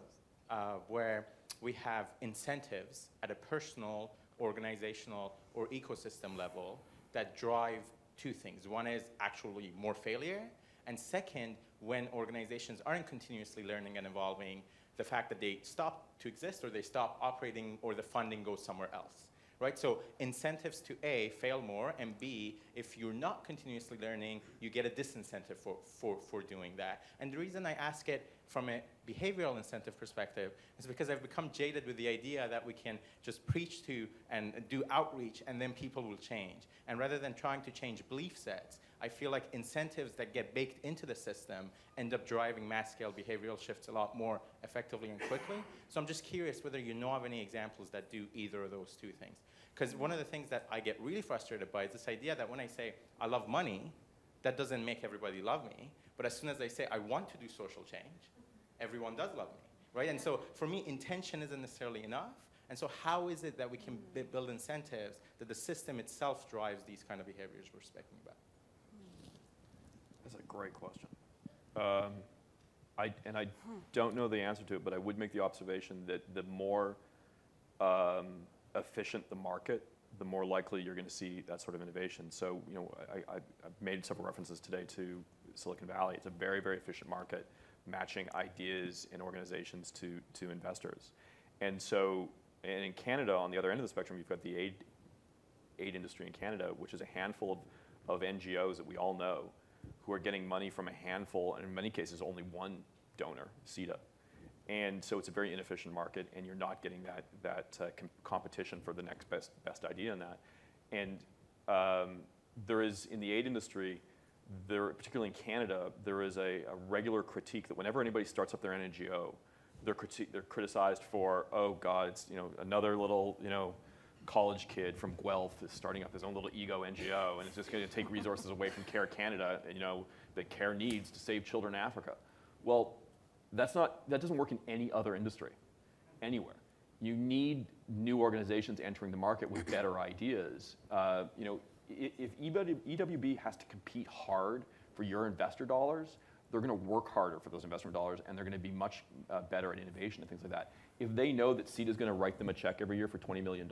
where we have incentives at a personal, organizational, or ecosystem level that drive two things? One is actually more failure, and second, when organizations aren't continuously learning and evolving, the fact that they stop to exist or they stop operating or the funding goes somewhere else. Right? So incentives to A, fail more, and B, if you're not continuously learning, you get a disincentive for doing that. And the reason I ask it from a behavioral incentive perspective is because I've become jaded with the idea that we can just preach to and do outreach and then people will change. And rather than trying to change belief sets, I feel like incentives that get baked into the system end up driving mass-scale behavioral shifts a lot more effectively and quickly. So I'm just curious whether you know of any examples that do either of those two things. Because one of the things that I get really frustrated by is this idea that when I say I love money, that doesn't make everybody love me. But as soon as I say I want to do social change, everyone does love me, right? And so for me, intention isn't necessarily enough. And so how is it that we can build incentives that the system itself drives these kind of behaviors we're speaking about? That's a great question. I don't know the answer to it, but I would make the observation that the more efficient the market, the more likely you're going to see that sort of innovation. So, I've made several references today to Silicon Valley. It's a very, very efficient market, matching ideas and organizations to investors. And so, and in Canada, on the other end of the spectrum, you've got the aid industry in Canada, which is a handful of NGOs that we all know, who are getting money from a handful, and in many cases only one donor, CETA. And so it's a very inefficient market, and you're not getting that competition for the next best idea in that. And there is, in the aid industry, particularly in Canada, there is a regular critique that whenever anybody starts up their NGO, they're criticized for, oh God, it's another little college kid from Guelph is starting up his own little ego NGO, and it's just going to take resources away from CARE Canada, that CARE needs to save children in Africa. Well, that doesn't work in any other industry, anywhere. You need new organizations entering the market with better ideas. If EWB has to compete hard for your investor dollars, they're going to work harder for those investment dollars, and they're going to be much better at innovation and things like that. If they know that CETA is going to write them a check every year for $20 million,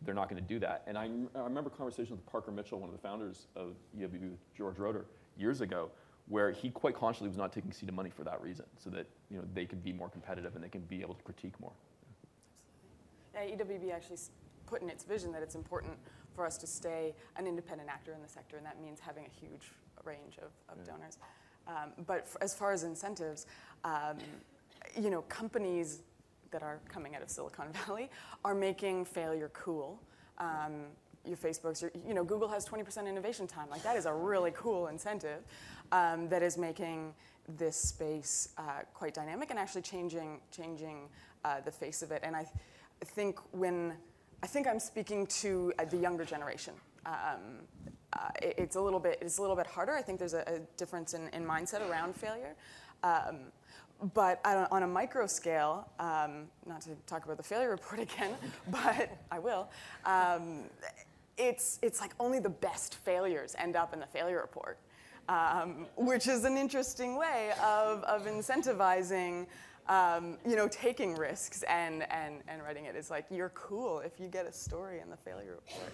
they're not going to do that. And I remember conversations with Parker Mitchell, one of the founders of EWB, with George Roeder, years ago, where he quite consciously was not taking CETA money for that reason, so that they could be more competitive and they can be able to critique more. Yeah, EWB actually put in its vision that it's important for us to stay an independent actor in the sector, and that means having a huge range of donors. But as far as incentives, companies that are coming out of Silicon Valley are making failure cool. Your Facebooks, Google has 20% innovation time. Like, that is a really cool incentive that is making this space quite dynamic and actually changing the face of it. And I think I'm speaking to the younger generation. It's a little bit harder. I think there's a difference in mindset around failure. But on a micro scale, not to talk about the failure report again, but I will, it's like only the best failures end up in the failure report, which is an interesting way of incentivizing, taking risks and writing it. It's like, you're cool if you get a story in the failure report.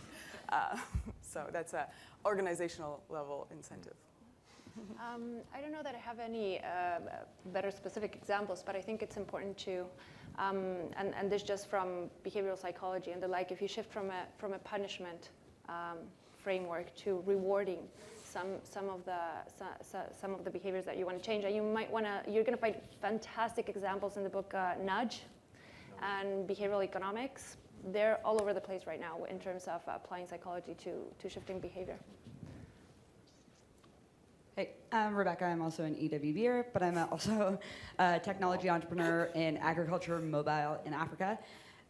So that's an organizational level incentive. I don't know that I have any better specific examples, but I think it's important to, and this just from behavioral psychology and the like, if you shift from a punishment framework to rewarding some of the behaviors that you want to change, and you're going to find fantastic examples in the book Nudge and behavioral economics. They're all over the place right now in terms of applying psychology to shifting behavior. Hey, I'm Rebecca. I'm also an EWBer, but I'm also a technology entrepreneur in agriculture mobile in Africa.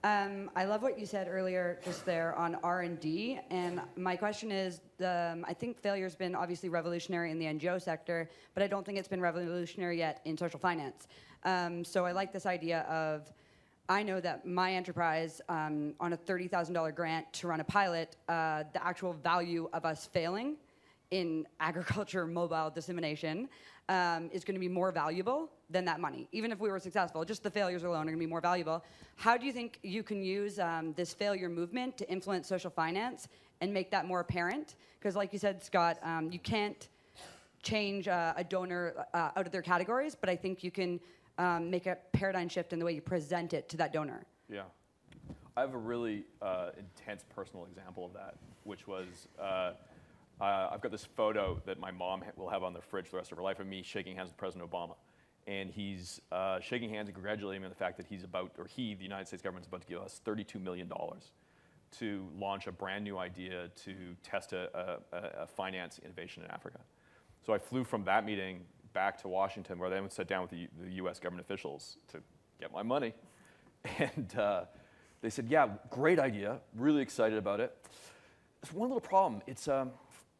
I love what you said earlier just there on R&D, and my question is, I think failure's been obviously revolutionary in the NGO sector, but I don't think it's been revolutionary yet in social finance. So I like this idea of, I know that my enterprise, on a $30,000 grant to run a pilot, the actual value of us failing in agriculture mobile dissemination is going to be more valuable than that money. Even if we were successful, just the failures alone are going to be more valuable. How do you think you can use this failure movement to influence social finance and make that more apparent? Because like you said, Scott, you can't change a donor out of their categories, but I think you can make a paradigm shift in the way you present it to that donor. Yeah. I have a really intense personal example of that, which was I've got this photo that my mom will have on the fridge the rest of her life of me shaking hands with President Obama. And he's shaking hands and congratulating me on the fact that the United States government is about to give us $32 million to launch a brand new idea to test a finance innovation in Africa. So I flew from that meeting back to Washington, where they would sit down with the US government officials to get my money. And they said, yeah, great idea, really excited about it. There's one little problem. It's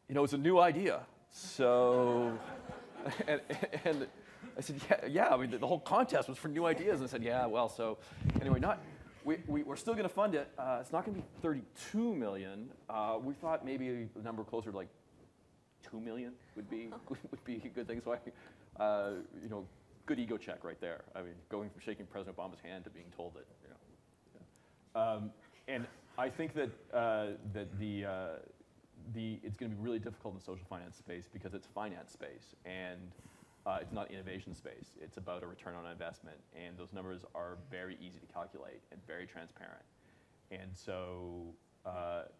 it's a new idea. So, and I said, yeah. I mean, the whole contest was for new ideas. And I said, yeah, well, so anyway, we're still going to fund it. It's not going to be 32 million. We thought maybe a number closer to like 2 million would be a good thing. So good ego check right there. I mean, going from shaking President Obama's hand to being told that, and I think that it's going to be really difficult in the social finance space because it's finance space and it's not innovation space. It's about a return on investment, and those numbers are very easy to calculate and very transparent. And so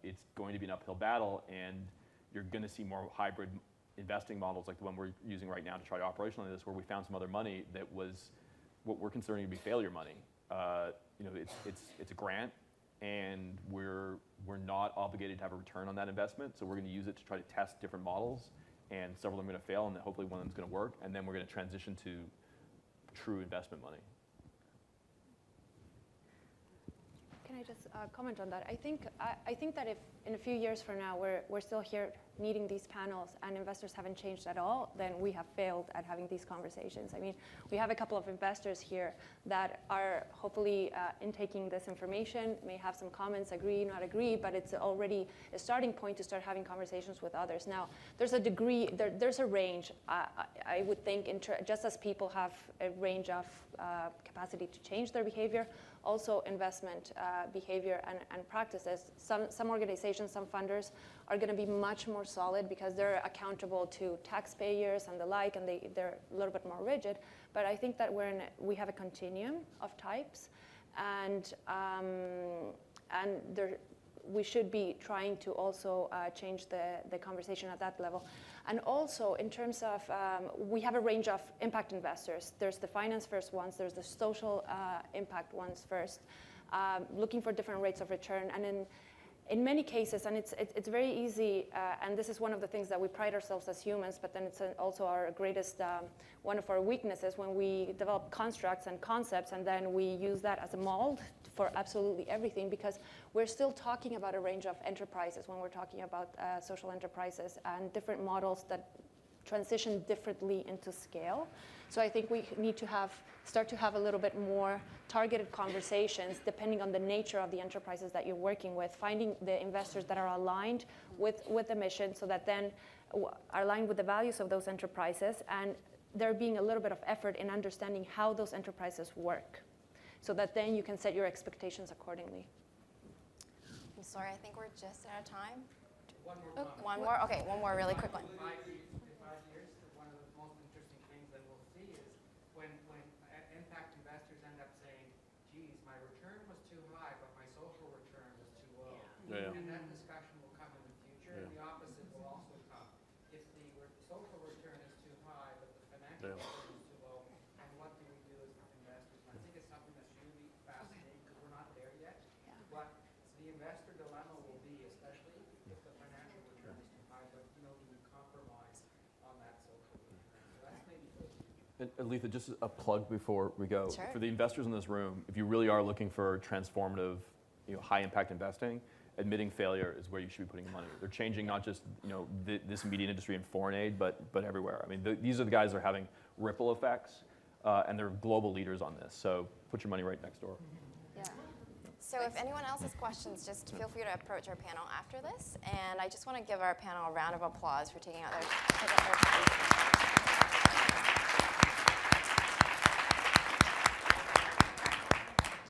it's going to be an uphill battle, and you're going to see more hybrid investing models like the one we're using right now to try to operationalize this, where we found some other money that was what we're considering to be failure money. It's a grant, and we're not obligated to have a return on that investment, so we're going to use it to try to test different models, and several of them are going to fail, and hopefully one of them is going to work, and then we're going to transition to true investment money. Can I just comment on that? I think that if in a few years from now we're still here needing these panels and investors haven't changed at all, then we have failed at having these conversations. I mean, we have a couple of investors here that are hopefully intaking this information, may have some comments, agree, not agree, but it's already a starting point to start having conversations with others. Now, there's a degree, there's a range. I would think just as people have a range of capacity to change their behavior, also investment behavior and practices. Some organizations, some funders are going to be much more solid because they're accountable to taxpayers and the like, and they're a little bit more rigid. But I think that we have a continuum of types, and we should be trying to also change the conversation at that level. And also, in terms of, we have a range of impact investors. There's the finance first ones, there's the social impact ones first, looking for different rates of return. And in many cases, and it's very easy, and this is one of the things that we pride ourselves as humans, but then it's also our greatest, one of our weaknesses when we develop constructs and concepts, and then we use that as a mold for absolutely everything, because we're still talking about a range of enterprises when we're talking about social enterprises and different models that transition differently into scale. So I think we need to start to have a little bit more targeted conversations depending on the nature of the enterprises that you're working with, finding the investors that are aligned with the mission, so that then are aligned with the values of those enterprises, and there being a little bit of effort in understanding how those enterprises work, so that then you can set your expectations accordingly. I'm sorry, I think we're just out of time. One more. One more? Okay, one more really quick one. In 5 years, one of the most interesting things that we'll see is when impact investors end up saying, geez, my return was too high, but my social return was too low. Yeah. And that discussion will come in the future, and the opposite will also come. If the social return is too high, but the financial return is too low, and what do we do as investors? And I think it's something that's really fascinating, because we're not there yet. But the investor dilemma will be, especially if the financial return is too high, but do we compromise on that social Alethia, just a plug before we go. Sure. For the investors in this room, if you really are looking for transformative, high-impact investing, admitting failure is where you should be putting your money. They're changing not just this media industry in foreign aid, but everywhere. I mean, these are the guys that are having ripple effects, and they're global leaders on this. So put your money right next door. Yeah. So if anyone else has questions, just feel free to approach our panel after this. And I just want to give our panel a round of applause for taking out their